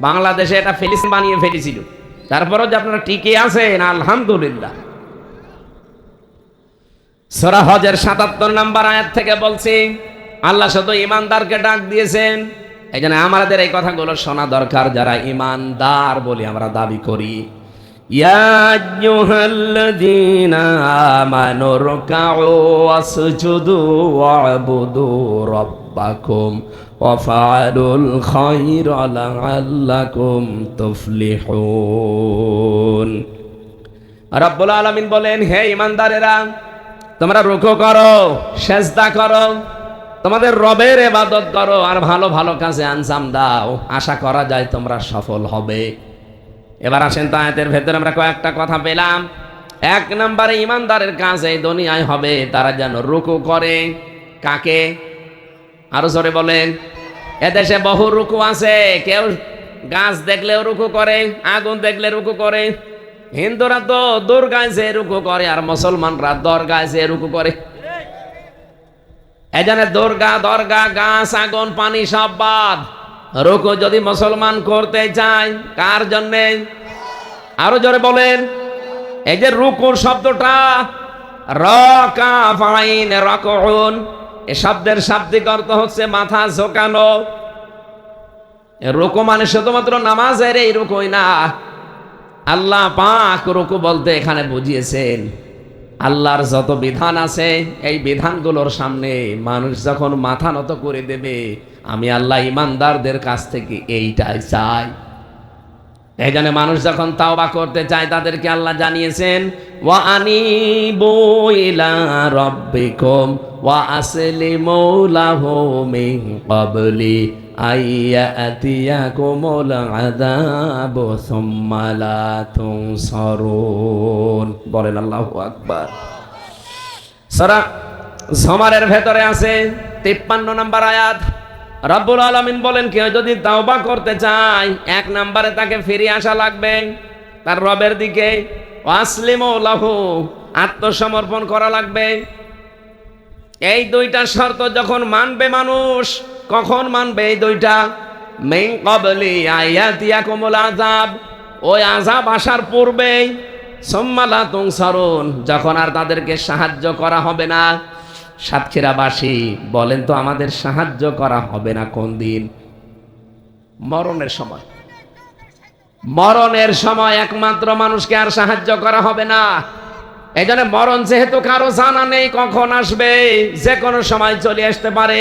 বাংলাদেশে এটা ফিলিস্তিন বানিয়ে ফেলেছিল, তারপরেও যে আপনারা টিকে আছেন আলহামদুলিল্লাহ। সূরা হজের ৭৭ নম্বর আয়াত থেকে বলছি, আল্লাহ শুধু ঈমানদারকে ডাক দিয়েছেন। এই জন্য আমাদের এই কথাগুলো শোনা দরকার, যারা ঈমানদার বলি আমরা দাবি করি। ইয়া আইয়ুহাল্লাযীনা আমানু রুকউ ওয়াসজুদু ওয়া'বুদু রাব্বাকুম ওয়াফআলুল খায়রা লাআল্লাকুম তুফলিহুন। রব্বুল আলামিন বলেন, হে ঈমানদারেরা, তোমরা রুকু করো, সেজদা করো, তোমাদের রবের ইবাদত করো, আর ভালো ভালো কাজে আঞ্জাম দাও, আশা করা যায় তোমরা সফল হবে। এবার আসেন তো আয়াতের ভেতরে আমরা কয়েকটা কথা পেলাম। এক নম্বরে ঈমানদারের কাজ এই দুনিয়ায় হবে তারা যেন রুকু করে। কাকে? আরো জোরে বলেন। এদেশে বহু রুকু আছে, কেউ গাছ দেখলেও রুকু করে, আগুন দেখলে রুকু করে। হিন্দুরা তো দুর্গায় যে রুকু করে, আর মুসলমানরা দরগায় যে রুকু করে। এই জন্য দুর্গা দরগা, গাছ, আগুন, পানি সব বাদ। রুকু যদি মুসলমান করতে চায়, কার জন্যে? আরো জোরে বলেন। এই যে রুকুর শব্দটা, রকা ফাইন রাকুন, এই শব্দের শাব্দিক অর্থ হচ্ছে মাথা ঝোঁকানো। রুকু মানে শুধুমাত্র নামাজের এই রুকুই না, আল্লাহ পাক রুকু বলতে এখানে বুঝিয়েছেন আল্লাহর যত বিধান আছে এই বিধানগুলোর সামনে মানুষ যখন মাথা নত করে দেবে, আমি আল্লাহ ঈমানদারদের কাছ থেকে এইটাই চাই। এই জন্য মানুষ যখন তাওবা করতে চায় তাদেরকে আল্লাহ জানিয়েছেন, ওয়া আনিবু ইলা রাব্বিকুম ওয়া আসলিমু লাহু মিন ক্বাবলি আইয়াতিয়াকুমুল আযাবু সুম্মা লা তুনসারুন। বলেন আল্লাহু আকবার। সূরা জুমারের ভেতরে আছে 53 নম্বর আয়াত। রব্বুল আলামিন বলেন, কেউ যদি তাওবা করতে চায়, এক নম্বরে তাকে ফিরে আসা লাগবে তার রবের দিকে। ওয়াসলিমু লাহু, আত্মসমর্পণ করা লাগবে। এই দুইটা শর্ত যখন মানবে মানুষ, কখন মানবে এই দুইটা? মিন ক্বাবলি আয়াতিয়াকুমুল আযাব, ওই আযাব আসার পূর্বেই। সুম্মা লা তুনসারুন, যখন আর তাদেরকে সাহায্য করা হবে না। সাতক্ষীরাবাসী বলেন তো, আমাদের সাহায্য করা হবে না কোন দিন? মরণের সময়। মরণের সময় একমাত্র মানুষকে আর সাহায্য করা হবে না। এই জন্য মরণ যেহেতু কারো জানা নেই কখন আসবে, যে কোনো সময় চলে আসতে পারে।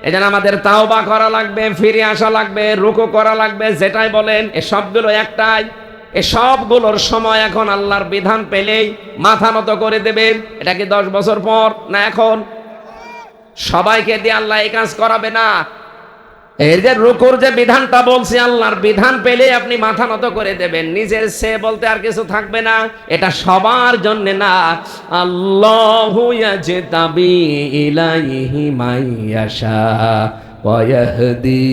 এই জন্য আমাদের তাওবা করা লাগবে, ফিরে আসা লাগবে, রুকু করা লাগবে। যেটাই বলেন, এ সবগুলো একটাই। এ সবগুলোর সময় এখন আল্লাহর বিধান পেলেই মাথা নত করে দেবেন। এটা কি 10 বছর পর না এখন? সবাইকে দিয়ে আল্লাহ এই কাজ করাবে না। এর যে রুকুর যে বিধানটা বলছি, আল্লাহর বিধান পেলে আপনি মাথা নত করে দেবেন, নিজের সে বলতে আর কিছু থাকবে না। এটা সবার জন্য না। আল্লাহু ইয়াজতাবি ইলাইহি মাইয়াশা ওয়া ইয়াহদি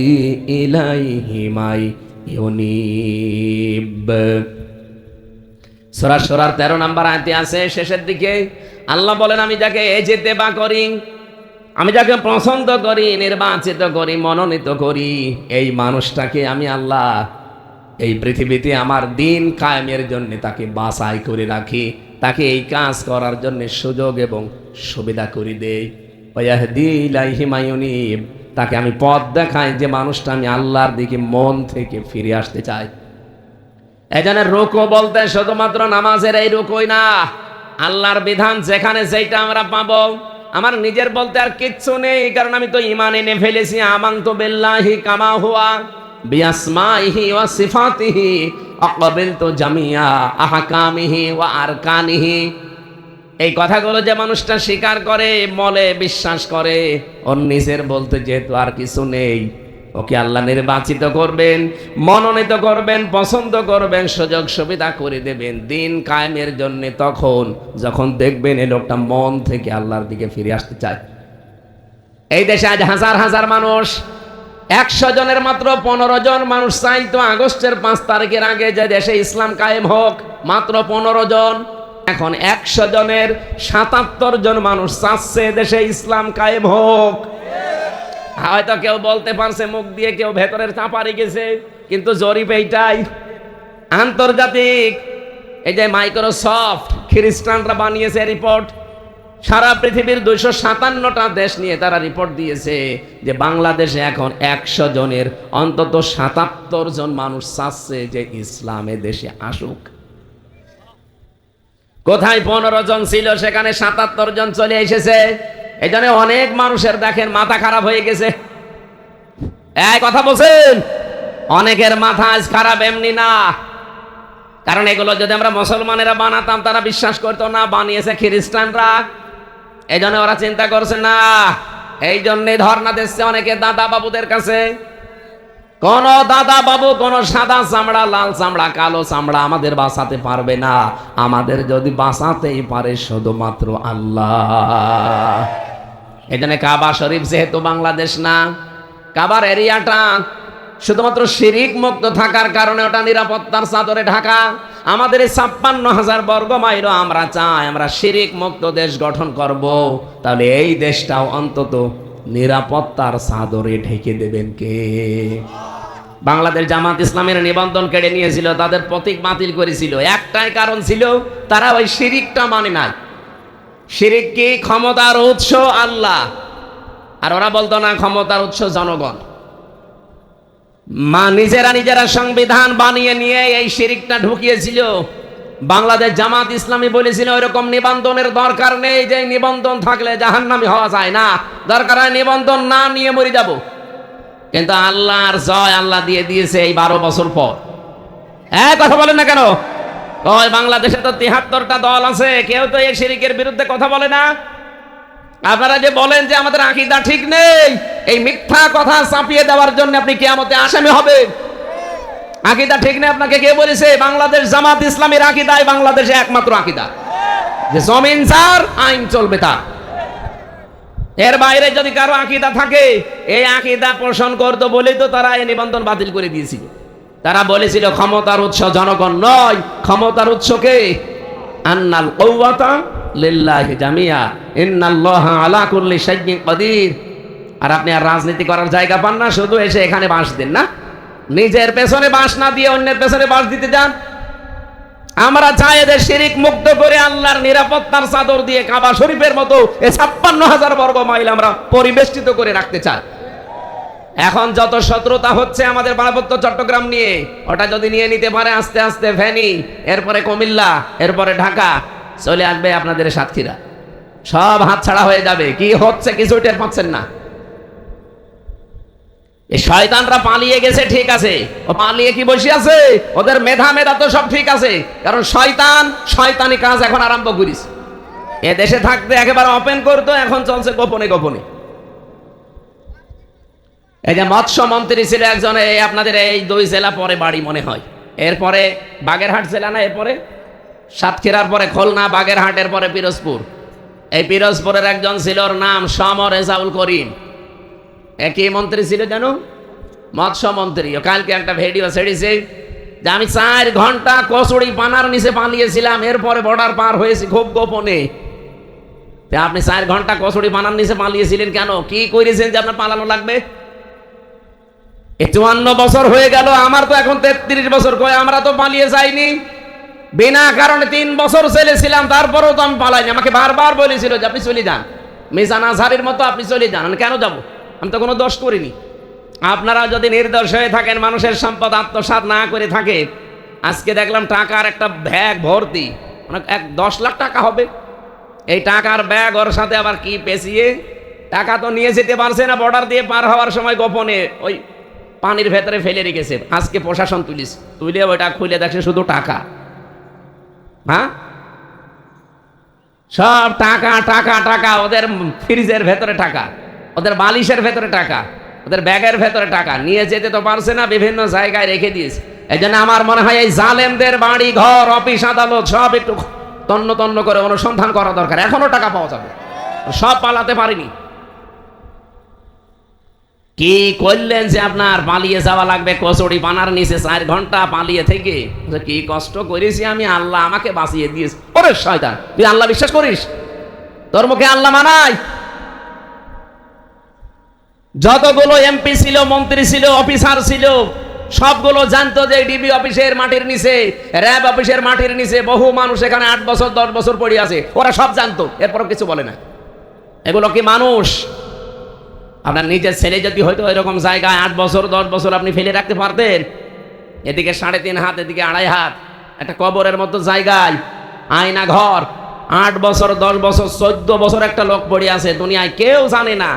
ইলাইহি মাই ইউনিব। সূরা শুরার 13 নম্বর আয়াতে আছে শেষের দিকে আল্লাহ বলেন, আমি যাকে ইজতেবা করি, আমি যাকে পছন্দ করি, নির্বাচিত করি, মনোনীত করি, এই মানুষটাকে আমি আল্লাহ এই পৃথিবীতে আমার দিন কায়েমের জন্য তাকে বাছাই করে রাখি, তাকে এই কাজ করার জন্য সুযোগ এবং সুবিধা করে দেই। ওয়াহদি ইলাইহি মা ইউনিব, তাকে আমি পথ দেখাই যে মানুষটা আমি আল্লাহর দিকে মন থেকে ফিরে আসতে চাই। এজন্য রুকু বলতে শুধুমাত্র নামাজের এই রুকুই না, আল্লাহর বিধান যেখানে যেটা আমরা পাবো। আমার নিজের বলতে আর কিচ্ছু নেই, কারণ আমি তো ঈমান এনে ফেলেছি। আমানতু বিল্লাহি কামা হুয়া বিআসমাইহি ওয়া সিফাতিহি আকাবিলতু জামিয়া আহকামিহি ওয়া আরকানিহি। এই কথাগুলো যে মানুষটা স্বীকার করে, মনে বিশ্বাস করে, ওর নিজের বলতে যেহেতু আর কিছু নেই, ওকে আল্লাহ নির্বাচিত করবেন, মনোনীত করবেন, পছন্দ করবেন, সুযোগ সুবিধা করে দেবেন দিন কায়েমের জন্য তখন যখন দেখবেন এই লোকটা মন থেকে আল্লাহর দিকে ফিরে আসতে চায়। এই দেশে আজ হাজার হাজার মানুষ, 100 জনের মাত্র 15 জন মানুষ চাইতো আগস্টের 5 তারিখের আগে যে দেশে ইসলাম কায়েম হোক, মাত্র 15 জন। এখন 100 জনের 77 জন মানুষ চাচ্ছে দেশে ইসলাম কায়েম হোক। হয়তো কেউ বলতে পারছে মুখ দিয়ে, কেউ ভেতরের চাপারি গেছে, কিন্তু জরিপ এইটাই। আন্তর্জাতিক এই যে মাইক্রোসফট খ্রিস্টানরা বানিয়েছে রিপোর্ট, সারা পৃথিবীর 257টা দেশ নিয়ে তারা রিপোর্ট দিয়েছে যে বাংলাদেশে এখন 100 জনের অন্তত 77 জন মানুষ চাচ্ছে যে ইসলামে দেশে আসুক। কোথায় 15 জন ছিল সেখানে 77 জন চলে এসেছে। এই জন্য অনেক মানুষের দেখেন মাথা খারাপ হয়ে গেছে। এই কথা বলছেন, অনেকের মাথা আজ খারাপ এমনি না, কারণ এগুলো যদি আমরা মুসলমানেরা বানাতাম তারা বিশ্বাস করতো না, বানিয়েছে খ্রিস্টানরা। এই জন্য ওরা চিন্তা করছে না, এই জন্যে ধর্ণা দিচ্ছে অনেকে দাদা বাবুদের কাছে। কোন দাদা বাবু, কোন সাদা চামড়া, লাল চামড়া, কালো চামড়া আমাদের বাঁচাতে পারবে না। আমাদের যদি বাঁচাতেই পারে শুধুমাত্র আল্লাহ। এই জন্য কাবা শরীফ যেহেতু বাংলাদেশ না, কাবার এরিয়াটা শুধুমাত্র শিরিক মুক্ত থাকার কারণে ওটা নিরাপত্তার চাদরে ঢাকা। আমাদের এই 56,000 বর্গ মাইলও আমরা চাই আমরা শিরিক মুক্ত দেশ গঠন করব, তাহলে এই দেশটাও অন্তত নিরাপত্তার চাদরে ঢেকে দেবেন কে? বাংলাদেশ জামাত ইসলামের নিবন্ধন কেড়ে নিয়েছিল, তাদের প্রতীক বাতিল করেছিল, একটাই কারণ ছিল, তারা ওই শিরিকটা মানে নাই। শিরিক কি? ক্ষমতার উৎস আল্লাহ, আর ওরা বলতো না ক্ষমতার উৎস জনগণ। নিজেরা সংবিধান বানিয়ে নিয়ে এই শিরিকটা ঢুকিয়েছিল। বাংলাদেশ জামাত ইসলামী বলেছিল ওইরকম নিবন্ধনের দরকার নেই, যে নিবন্ধন থাকলে জাহান্নামী হওয়া যায় না, দরকার হয় নিবন্ধন না নিয়ে মরে যাব। কিন্তু আল্লাহর জয় আল্লাহ দিয়ে দিয়েছে এই 12 বছর পর। কথা বলেন না কেন? ওই বাংলাদেশে তো 73টা দল আছে, কেউ তো এই শিরিকের বিরুদ্ধে কথা বলে না। আপনারা যে বলেন যে আমাদের আকীদা ঠিক নেই, এই মিথ্যা কথা চাপিয়ে দেওয়ার জন্য আপনি কিয়ামতে আসামি হবেন। আকীদা ঠিক নেই আপনাকে কে বলেছে? বাংলাদেশ জামাত ইসলামীর আকীদাই বাংলাদেশে একমাত্র আকীদা, যে জমিন যার আইন চলবে তার। এর বাইরে যদি কারো আকীদা থাকে, এই আকীদা পোষণ করতো বলেই তো তারা এই নিবন্ধন বাতিল করে দিয়েছিল। তারা বলেছিল ক্ষমতার উৎস জনগণ নয়, ক্ষমতার উৎস কে? আন্নাল কুওয়াতা লিল্লাহি জামিয়া ইন্নাল্লাহা আলা কুল্লি শাইইন কাদির। আর আপনি আর রাজনীতি করার জায়গা পান না, শুধু এসে এখানে বাঁশ দেন না, নিজের পেছনে বাঁশ না দিয়ে অন্যের পেছনে বাঁশ দিতে যান। আমরা চাই এদের শিরিক মুক্ত করে আল্লাহর নিরাপত্তার চাদর দিয়ে কাবা শরীফের মতো এই 56,000 বর্গ মাইল আমরা পরিবেষ্টিত করে রাখতে চাই। এখন যত শত্রুতা হচ্ছে আমাদের পার্বত্য চট্টগ্রাম নিয়ে, ওটা যদি নিয়ে নিতে পারে আস্তে আস্তে ফেনী, এরপরে কুমিল্লা, এরপরে ঢাকা, চলে আসবে আপনাদের সাতক্ষীরা, সব হাতছাড়া হয়ে যাবে। কি হচ্ছে কিছু টের পাচ্ছেন না। এই শয়তানরা পালিয়ে গেছে, ঠিক আছে, ও পালিয়ে কি বসে আছে? ওদের মেধা তো সব ঠিক আছে, কারণ শয়তানি কাজ এখন আরম্ভ করিস। এ দেশে থাকতে একেবারে ওপেন করতো, এখন চলছে গোপনে গোপনে। এই যে মৎস্য মন্ত্রী ছিল একজন, এই আপনাদের এই 2 জেলা পরে বাড়ি মনে হয়, এরপরে বাগেরহাট জেলা না, এরপরে সাতক্ষীরার পরে খুলনা, বাগেরহাটের পরে পিরোজপুর। এই পিরোজপুরের একজন ছিল, ওর নাম সমর রেজাউল করিম। একই মন্ত্রী ছিল জানো, মৎস্য মন্ত্রী। কালকে একটা ভিডিও ছেড়েছে যে আমি 4 ঘন্টা কচুরি পানার নিচে পালিয়েছিলাম, এরপরে বর্ডার পার হয়েছি খুব গোপনে। আপনি 4 ঘন্টা কচুরি পানার নিচে পালিয়েছিলেন কেন? কি করেছেন যে আপনার পালানো লাগবে? 54 বছর হয়ে গেল, আমার তো এখন 33 বছর। কয় আমরা তো পালিয়ে যাইনি, বিনা কারণে 3 বছর ছেলেছিলাম, তারপরেও তো আমি পালাইনি। আমাকে বারবার বলেছিল যে আপনি চলে যান, মিজান আজহারের মতো আপনি চলে যান। আমি কেন যাব? আমি তো কোনো দোষ করিনি। আপনারা যদি নির্দোষ হয়ে থাকেন, মানুষের সম্পদ আত্মসাৎ না করে থাকে, আজকে দেখলাম টাকার একটা ব্যাগ ভর্তি, 10 লাখ টাকা হবে। এই টাকার ব্যাগ, ওর সাথে আবার কি পেঁচিয়ে টাকা তো নিয়ে যেতে পারছে না, বর্ডার দিয়ে পার হওয়ার সময় গোপনে ওই পানির ভেতরে ফেলে রেখেছে। আজকে প্রশাসন তুলে ওইটা খুলে দেখছে শুধু টাকা। হ্যাঁ, সব টাকা টাকা টাকা, ওদের ফ্রিজের ভেতরে টাকা, ওদের বালিশের ভেতরে টাকা। ওদের ব্যাগের ভেতরে টাকা নিয়ে যেতে তো পারছে না, বিভিন্ন জায়গায় রেখে দিয়েছে। এই জন্য আমার মনে হয় এই জালেমদের বাড়ি ঘর অফিস আদালত সব একটু তন্ন তন্ন করে অনুসন্ধান করা দরকার। এখনো টাকা পাওয়া যাবে, সব পালাতে পারিনি। কি করলেন যে আপনার পালিয়ে যাওয়া লাগবে কচুরি পানার নিচে 4 ঘন্টা পালিয়ে থেকে? কি কষ্ট করেছি আমি, আল্লাহ আমাকে বাঁচিয়ে দিয়েছে। ওরে শয়তান, তুই আল্লাহ বিশ্বাস করিস? তোর মুখে আল্লাহ মানায়? যতগুলো এমপি ছিল, মন্ত্রী ছিল, অফিসার ছিল, সবগুলো জানতো যে ডিবি অফিসের মাটির নিচে, র্যাব অফিসের মাটির নিচে বহু মানুষ এখানে 8 বছর 10 বছর পড়ে আছে। ওরা সব জানতো, এরপরও কিছু বলে না। এগুলো কি মানুষ? আপনার নিজের ছেলে যদি হয়তো এরকম জায়গায় 8 বছর 10 বছর আপনি ফেলে রাখতে পারতেন? এদিকে 3.5 হাত, এদিকে 2.5 হাত, একটা কবরের মতো জায়গায়, আয়না ঘর, 8 বছর 10 বছর 14 বছর একটা লোক পড়ে আছে, দুনিয়ায় কেউ জানে না।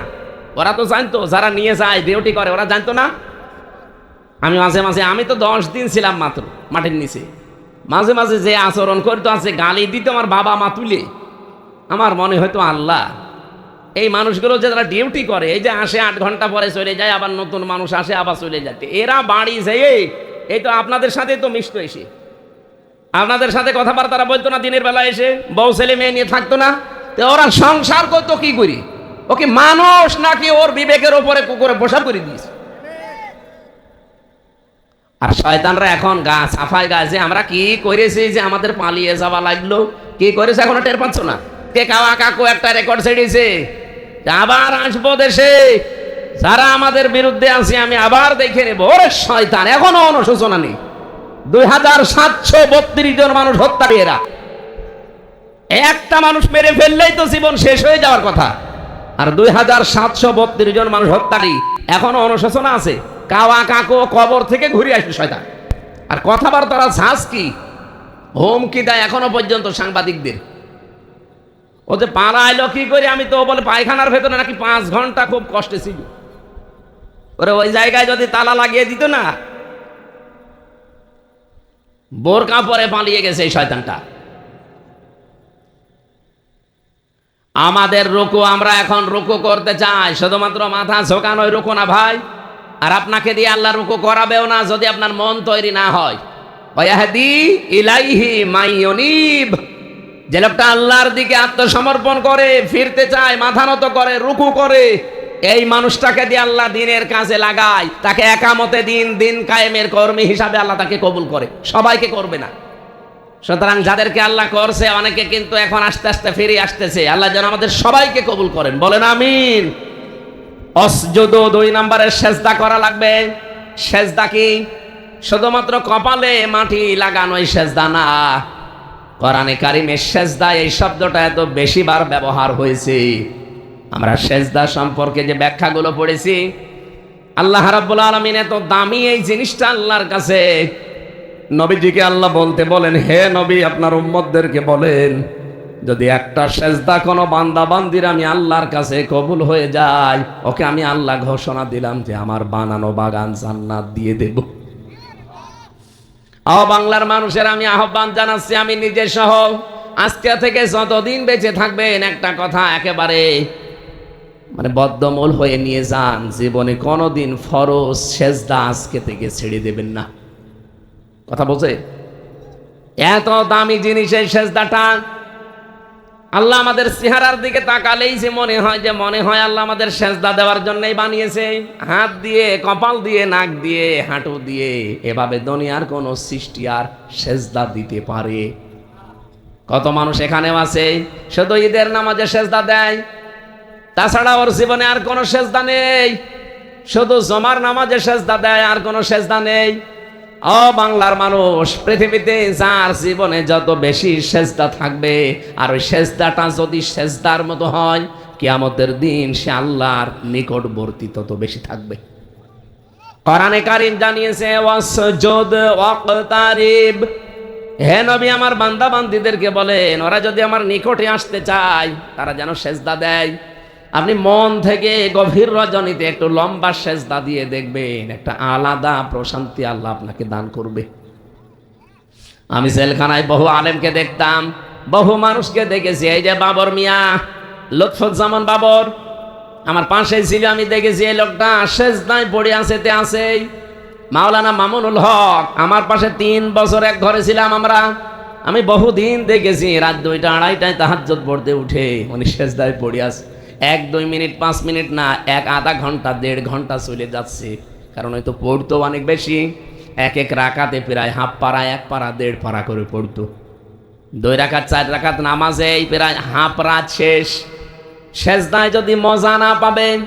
ওরা তো জানতো, যারা নিয়ে যায় ডিউটি করে, ওরা জানতো না? আমি মাঝে মাঝে, আমি তো 10 দিন ছিলাম মাত্র মাটির নিচে, মাঝে মাঝে যে আচরণ করতো, আছে গালি দিত আমার বাবা মা তুলে, আমার মনে হয়তো আল্লাহ, এই মানুষগুলো যে যারা ডিউটি করে, এই যে আসে 8 ঘন্টা পরে চলে যায়, আবার নতুন মানুষ আসে আবার চলে যায়, এরা বাড়ি যেয়ে এই তো আপনাদের সাথে তো মিশত, এসে আপনাদের সাথে কথাবার্তা বলতো না, দিনের বেলা এসে বউ ছেলে মেয়ে নিয়ে থাকতো না? তো ওরা সংসার করতো কি করি? ওকে মানুষ নাকি ওর বিবেকের উপরে কুকুরে বসা করে দিয়েছে। আর শয়তানরা এখন গা সাফায় গাছে আমরা কি করেছি যে আমাদের পালিয়ে যাওয়া লাগলো, কি করেছে এখনো টের পাচ্ছ না? কে কাওয়া কাকু একটা রেকর্ড ছেড়েছে, আবার আসবো দেশে, যারা আমাদের বিরুদ্ধে আছে আমি আবার দেখে নেবো। ওরে শয়তান, এখনো অনুশোচনা নেই। 2732 জন মানুষ হত্যা, এরা একটা মানুষ মেরে ফেললেই তো জীবন শেষ হয়ে যাওয়ার কথা, আর 2732 জন মানুষ হত্যাকারী এখনো অনুশোচনা আছে। কাওয়া কাকু কবর থেকে ঘুরে আসবে শয়তান। আর কথাবার্তারা ঝাঁজ কি, হুমকি দেয় এখনো পর্যন্ত সাংবাদিকদের। ও যে পালাইলো কি করে, আমি তো বলে পায়খানার ভেতরে নাকি 5 ঘন্টা খুব কষ্টে ছিল। ওরে ওই জায়গায় যদি তালা লাগিয়ে দিত না, বোরকা পরে পালিয়ে গেছে এই শয়তানটা। আমাদের রুকু, আমরা এখন রুকু করতে চাই, শুধুমাত্র মাথা ঝোঁকানোই রুকু না ভাই। আর আপনাকে দিয়ে আল্লাহ রুকু করাবেও না যদি আপনার মন তৈরি না হয়। ওয়াহদি ইলাইহি মাইয়ুনিব, যে লোকটা আল্লাহর দিকে আত্মসমর্পণ করে, ফিরতে চায়, মাথা নত করে, রুকু করে, এই মানুষটাকে দিয়ে আল্লাহ দিনের কাজে লাগায়, তাকে একামতে দিন কায়েমের কর্মী হিসাবে আল্লাহ তাকে কবুল করে। সবাইকে করবে না। সুতরাং যাদেরকে আল্লাহ করছে, অনেকে কিন্তু এখন আস্তে আস্তে ফিরে আসতেছে। আল্লাহ যেন আমাদের সবাইকে কবুল করেন, বলেন আমিন। অসজুদু 2 নম্বরের সেজদা করা লাগবে। সেজদা কি শুধুমাত্র কপালে মাটি লাগানোই সেজদা না। কোরআনে কারিমে সেজদা এই শব্দটা এত বেশিবার ব্যবহার হয়েছে। আমরা সেজদা সম্পর্কে যে ব্যাখ্যাগুলো পড়েছি, আল্লাহ রাব্বুল আলামিন এত দামি এই জিনিসটা আল্লাহর কাছে, নবীজিকে আল্লাহ বলতে বলেন, হে নবী আপনার উম্মতদেরকে বলেন, যদি একটা সেজদা কোনো বান্দা বান্দির আমি আল্লাহর কাছে কবুল হয়ে যায়, ওকে আমি আল্লাহ ঘোষণা দিলাম যে আমার বানানো বাগান জান্নাত দিয়ে দেব। বাংলার মানুষের আমি আহ্বান জানাচ্ছি, আমি নিজে সহ, আজকে থেকে যতদিন বেঁচে থাকবেন, একটা কথা একেবারে বদ্ধমূল হয়ে নিয়ে যান, জীবনে কোনোদিন ফরজ সেজদা আজকে থেকে ছেড়ে দেবেন না। কথা বলছে, এত দামি জিনিস এই সেজদাটা। আল্লাহ আমাদের চেহারার দিকে তাকালেই যে মনে হয় আল্লাহ আমাদের সেজদা দেওয়ার জন্যই বানিয়েছে। হাত দিয়ে, কপাল দিয়ে, নাক দিয়ে, হাঁটু দিয়ে, এভাবে দুনিয়ার কোন সৃষ্টি আর সেজদা দিতে পারে? কত মানুষ এখানেও আছে শুধু ঈদের নামাজে সেজদা দেয়, তাছাড়া ওর জীবনে আর কোনো সেজদা নেই। শুধু জমার নামাজে সেজদা দেয়, আর কোনো সেজদা নেই। বাংলার মানুষ, পৃথিবীতে যার জীবনে যত বেশি সেজদা থাকবে, আর ওই সেজদাটা যদি সেজদার মতো হয়, কিয়ামতের দিন সে আল্লাহর নিকটবর্তী তত বেশি থাকবে। কোরআনে কারীম জানিয়েছে, ওয়াসজুদ ওয়াকতারিব, হে নবী আমার বান্দা বান্দীদেরকে বলেন, ওরা যদি আমার নিকটে আসতে চায়, তারা যেন সেজদা দেয়। আপনি মন থেকে গভীর রজনীতে একটু লম্বা সেজদা দিয়ে দেখবেন, একটা আলাদা প্রশান্তি আল্লাহ আপনাকে দান করবে। আমি জেলখানায় বহু আলেমকে দেখতাম, বহু মানুষকে দেখেছি। এই যে বাবর মিয়া, লুৎফুজ্জামান বাবর, আমার পাশেই ছিল, আমি দেখেছি এই লোকটা সেজদায় পড়ে আছেই মাওলানা মামুনুল হক। আমার পাশে 3 বছর এক ঘরে ছিলাম আমরা। আমি বহুদিন দেখেছি রাত 2টা 2:30টায় তাহাজ্জুদ পড়তে উঠে উনি সেজদায় পড়ে আছে। 1-2 মিনিট 5 মিনিট না, আধা ঘন্টা 1.5 ঘন্টা চলে যাচ্ছে। কারণ হয়তো পড়তো অনেক বেশি, এক রাকাতে প্রায় হাফ পারা, 1 পারা, 1.5 পারা করে পড়তো। 2 রাকাত 4 রাকাত নামাজে প্রায় হাফ রাত শেষ। সেজদায় যদি মজা না পাবেন,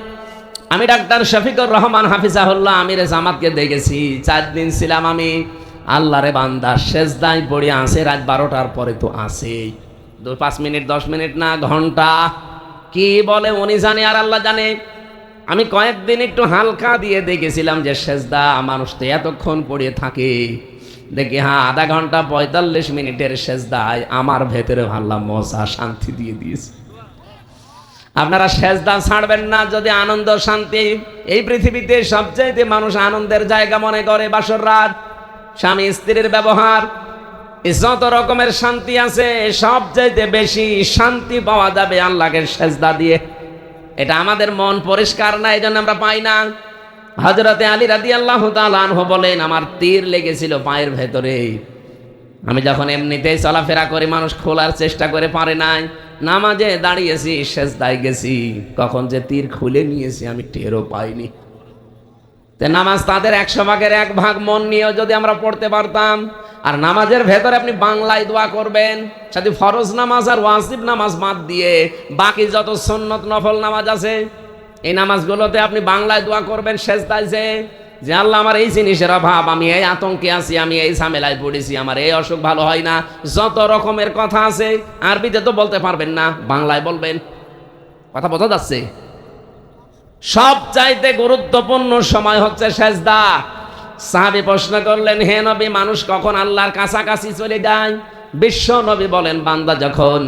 আমি ডাক্তার শফিকুর রহমান হাফিজাহুল্লাহ আমিরে জামাতকে দেখেছি। 4 দিন ছিলাম আমি। আল্লাহরে বান্দা সেজদায় পড়ে আছে রাত 12টার পরে তো আছেই। 5 মিনিট 10 মিনিট না, ঘন্টা। কি বলে উনি জানে আর আল্লাহ জানে। আমি কয়েকদিন একটু হালকা দিয়ে দেখেছিলাম যে সেজদা মানুষ তো এতক্ষণ পড়ে থাকে। দেখি হ্যাঁ, আধা ঘন্টা 45 মিনিটের সেজদায় আমার ভেতরে ভাবলাম মজা শান্তি দিয়ে দিয়েছে। আপনারা সেজদা ছাড়বেন না যদি আনন্দ শান্তি। এই পৃথিবীতে সবচাইতে মানুষ আনন্দের জায়গা মনে করে বাসর রাত, স্বামী স্ত্রীর ব্যবহার। যত রকমের শান্তি আছে সবচাইতে বেশি শান্তি পাওয়া যাবে আল্লাহকে সেজদা দিয়ে। এটা আমাদের মন পরিষ্কার না, এই জন্য আমরা পাই না। হযরতে আলী রাদিয়াল্লাহু তাআলা আনহু বলেন, আমার তীর লেগেছিল পায়ের ভেতরে। আমি যখন এমনিতেই চলাফেরা করি, মানুষ খোলার চেষ্টা করে পারে নাই। নামাজে দাঁড়িয়েছি, সেজদায় গেছি, কখন যে তীর খুলে নিয়েছি আমি টেরও পাইনি। তে নামাজ তাদের 100 ভাগের 1 ভাগ মন নিয়েও যদি আমরা পড়তে পারতাম। আর নামাজের ভেতরে আপনি বাংলায় দোয়া করবেন, সাথে ফরজ নামাজ আর ওয়াজিব নামাজ বাদ দিয়ে বাকি যত সুন্নত নফল নামাজ আছে এই নামাজগুলোতে আপনি বাংলায় দোয়া করবেন সেজদায় যে আল্লাহ আমার এই জিনিসের অভাব, আমি এই আতঙ্কে আছি, আমি এই ঝামেলায় পড়েছি, আমার এই অসুখ ভালো হয় না। যত রকমের কথা আছে আরবিতে তো বলতে পারবেন না, বাংলায় বলবেন। কথা বোঝা যাচ্ছে? সবচাইতে গুরুত্বপূর্ণ সময় হচ্ছে সেজদা। সাহাবী প্রশ্ন করলেন, হে নবী, মানুষ কখন আল্লাহর কাছাকাছি চলে যায়? বিশ্ব নবী বলেন, বান্দা যখন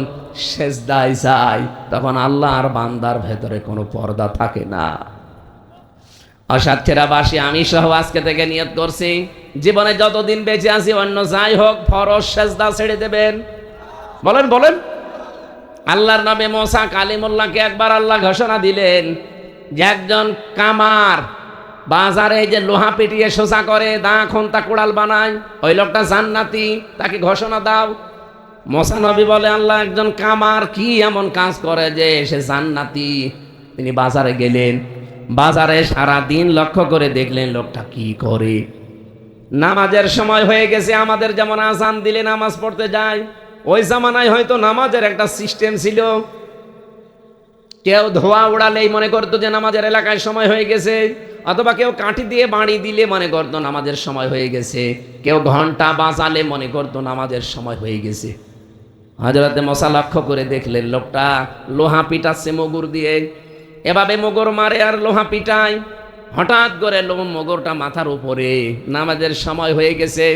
সেজদায় যায় তখন আল্লাহ আর বান্দার ভেতরে কোনো পর্দা থাকে না। অসাধ্যেরাবাসী আমি সহ আজকে থেকে নিয়ত করছি, জীবনে যতদিন বেঁচে আছি অন্য যাই হোক ফরজ সেজদা ছেড়ে দেবেন। বলেন বলেন। আল্লাহর নবী মুসা কালিমুল্লাহকে একবার আল্লাহ ঘোষণা দিলেন যে একজন কামার বাজারে যে লোহা পিটিয়ে সোজা করে, দা খন্তা কুড়াল বানায়, ওই লোকটা জান্নাতি, তাকে ঘোষণা দাও। মুসা নবী বলে, আল্লাহ, একজন কামার কি এমন কাজ করে যে সে জান্নাতি? তিনি বাজারে গেলেন, বাজারে সারা দিন লক্ষ্য করে দেখলেন লোকটা কি করে। নামাজের সময় হয়ে গেছে, আমাদের যেমন আজান দিলে নামাজ পড়তে যায়, ওই জামানায় হয়তো নামাজের একটা সিস্টেম ছিল। কেউ ধোয়া উড়ালেই মনে করতো যে নামাজের এলাকায় সময় হয়ে গেছে, অথবা কেউ কাঠি দিয়ে বাড়ি দিলে মনে করতো নামাজের সময় হয়ে গেছে, কেউ ঘন্টা বাজালে মনে করতো নামাজের সময় হয়ে গেছে। হযরতে মুসা লক্ষ্য করে দেখলেন লোকটা লোহা পিটাচ্ছে মুগুর দিয়ে, এভাবে মুগুর মারে আর লোহা পিটায়। হঠাৎ করে মুগুরটা মাথার উপরে, নামাজের সময় হয়ে গেছে।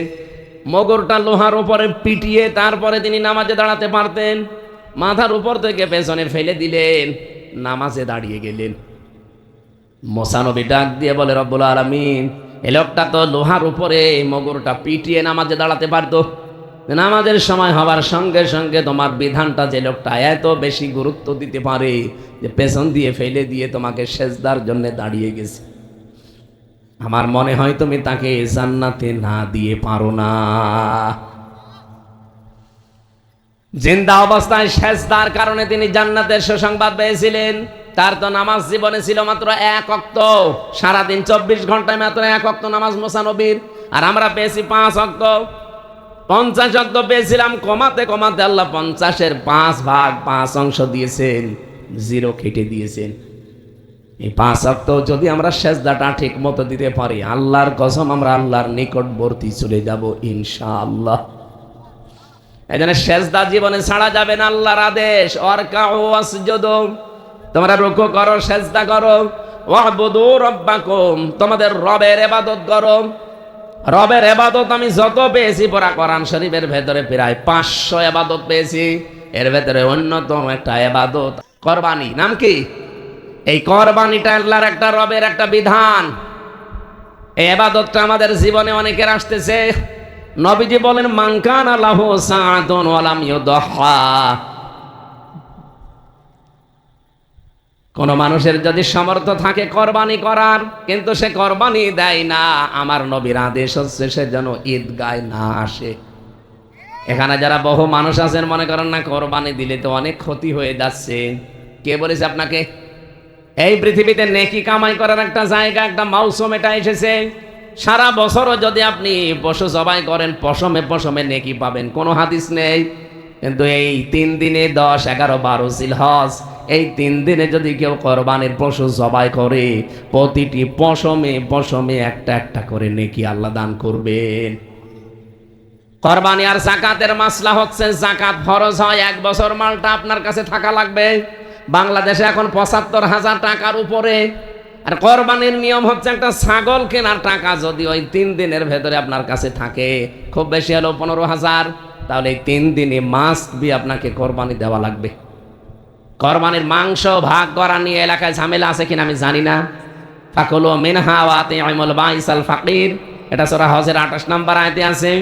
মুগুরটা লোহার উপরে পিটিয়ে তারপরে তিনি নামাজে দাঁড়াতে পারতেন। মাথার উপর থেকে পেছনে ফেলে দিলেন, নামাজে দাঁড়িয়ে গেলেন। মুসা নবী ডাক দিয়ে বলে, রব্বুল আলামিন, এই লোকটা তো লোহার উপরে মুগুরটা পিটিয়ে নামাজে দাঁড়াতে পারতো। নামাজের সময় হওয়ার সঙ্গে সঙ্গে তোমার বিধানটা যে লোকটা এত বেশি গুরুত্ব দিতে পারে যে পেছন দিয়ে ফেলে দিয়ে তোমাকে সেজদার জন্য দাঁড়িয়ে গেছে, আমার মনে হয় তুমি তাকে জান্নাতে না দিয়ে পারো না। জিন্দা অবস্থায় সেজদার কারণে তিনি জান্নাতের সুসংবাদ পেয়েছিলেন। তার তো নামাজ জীবনে ছিল মাত্র 1 ওয়াক্ত, সারাদিন 24 ঘন্টায় মাত্র 1 ওয়াক্ত নামাজ মুসা নবীর, আর আমরা পেয়েছি 5 ওয়াক্ত। 50 ওয়াক্ত পেয়েছিলাম, কমাতে কমাতে আল্লাহ 50-এর 5 ভাগ 5 অংশ দিয়েছেন, 0 কেটে দিয়েছেন। এই 5 ওয়াক্ত যদি আমরা সেজদাটা ঠিক মতো দিতে পারি, আল্লাহর কসম আমরা আল্লাহর নিকটবর্তী চলে যাব ইনশাআল্লাহ। এই জন্য সেজদা জীবনে ছাড়া যাবে না, আল্লাহর আদেশ। ওয়ারকাউ ওয়াসজুদু, তোমরা রুকু করো, সেজদা করো। ওয়াবুদু রাব্বাকুম, তোমাদের রবের ইবাদত করো। রবের ইবাদত আমি যত পেয়েছি পড়া কোরআন শরীফের ভেতরে প্রায় 500 ইবাদত পেয়েছি। এর ভেতরে অন্যতম একটা ইবাদত কুরবানি। নাম কি? এই কুরবানিটা আল্লাহর একটা রবের একটা বিধান। এই ইবাদতটা আমাদের জীবনে অনেকের আসতেছে। নবীজি বলেন, মান কানা লাহু সাআতুন ওয়া লাম ইউদহা, কোন মানুষের যদি সামর্থ্য থাকে কোরবানি করার, কিন্তু সে কোরবানি দেয় না, আমার নবীর আদেশ হচ্ছে সে যেন ঈদগায় না আসে। এখানে যারা বহু মানুষ আছেন মনে করেন না কোরবানি দিলে তো অনেক ক্ষতি হয়ে যাচ্ছে, কে বলেছে আপনাকে? এই পৃথিবীতে নেকি কামাই করার একটা জায়গা, একটা মৌসুম এটা এসেছে। সারা বছরও যদি আপনি পশু জবাই করেন পশমে পশমে নেকি পাবেন, কোনো হাদিস নেই। কিন্তু এই 3 দিনে 10, 11, 12 জিলহজ, এই 3 দিনে যদি কেউ কোরবানির পশু জবাই করে প্রতিটি পশমে পশমে একটা একটা করে নেকি আল্লাহ দান করবেন। কোরবানি আর যাকাতের মাসলা হচ্ছে, যাকাত ফরজ হয় 1 বছর মালটা আপনার কাছে থাকা লাগবে। বাংলাদেশে এখন 75,000 টাকার উপরে। আর কোরবানির নিয়ম হচ্ছে একটা ছাগল কেনার টাকা যদি ওই 3 দিনের ভেতরে আপনার কাছে থাকে, খুব বেশি হলো 15,000, তাহলে এই 3 দিনে মাস্ট বি আপনাকে কোরবানি দেওয়া লাগবে। কোরবানির মাংস ভাগ করা নিয়ে এলাকায় ঝামেলা আছে কিনা আমি জানি না। ফাকুলু মিনহা ওয়া আতিউল বাইসাল ফাকির, এটা সূরা হজের 28 নম্বর আয়াতে আছে।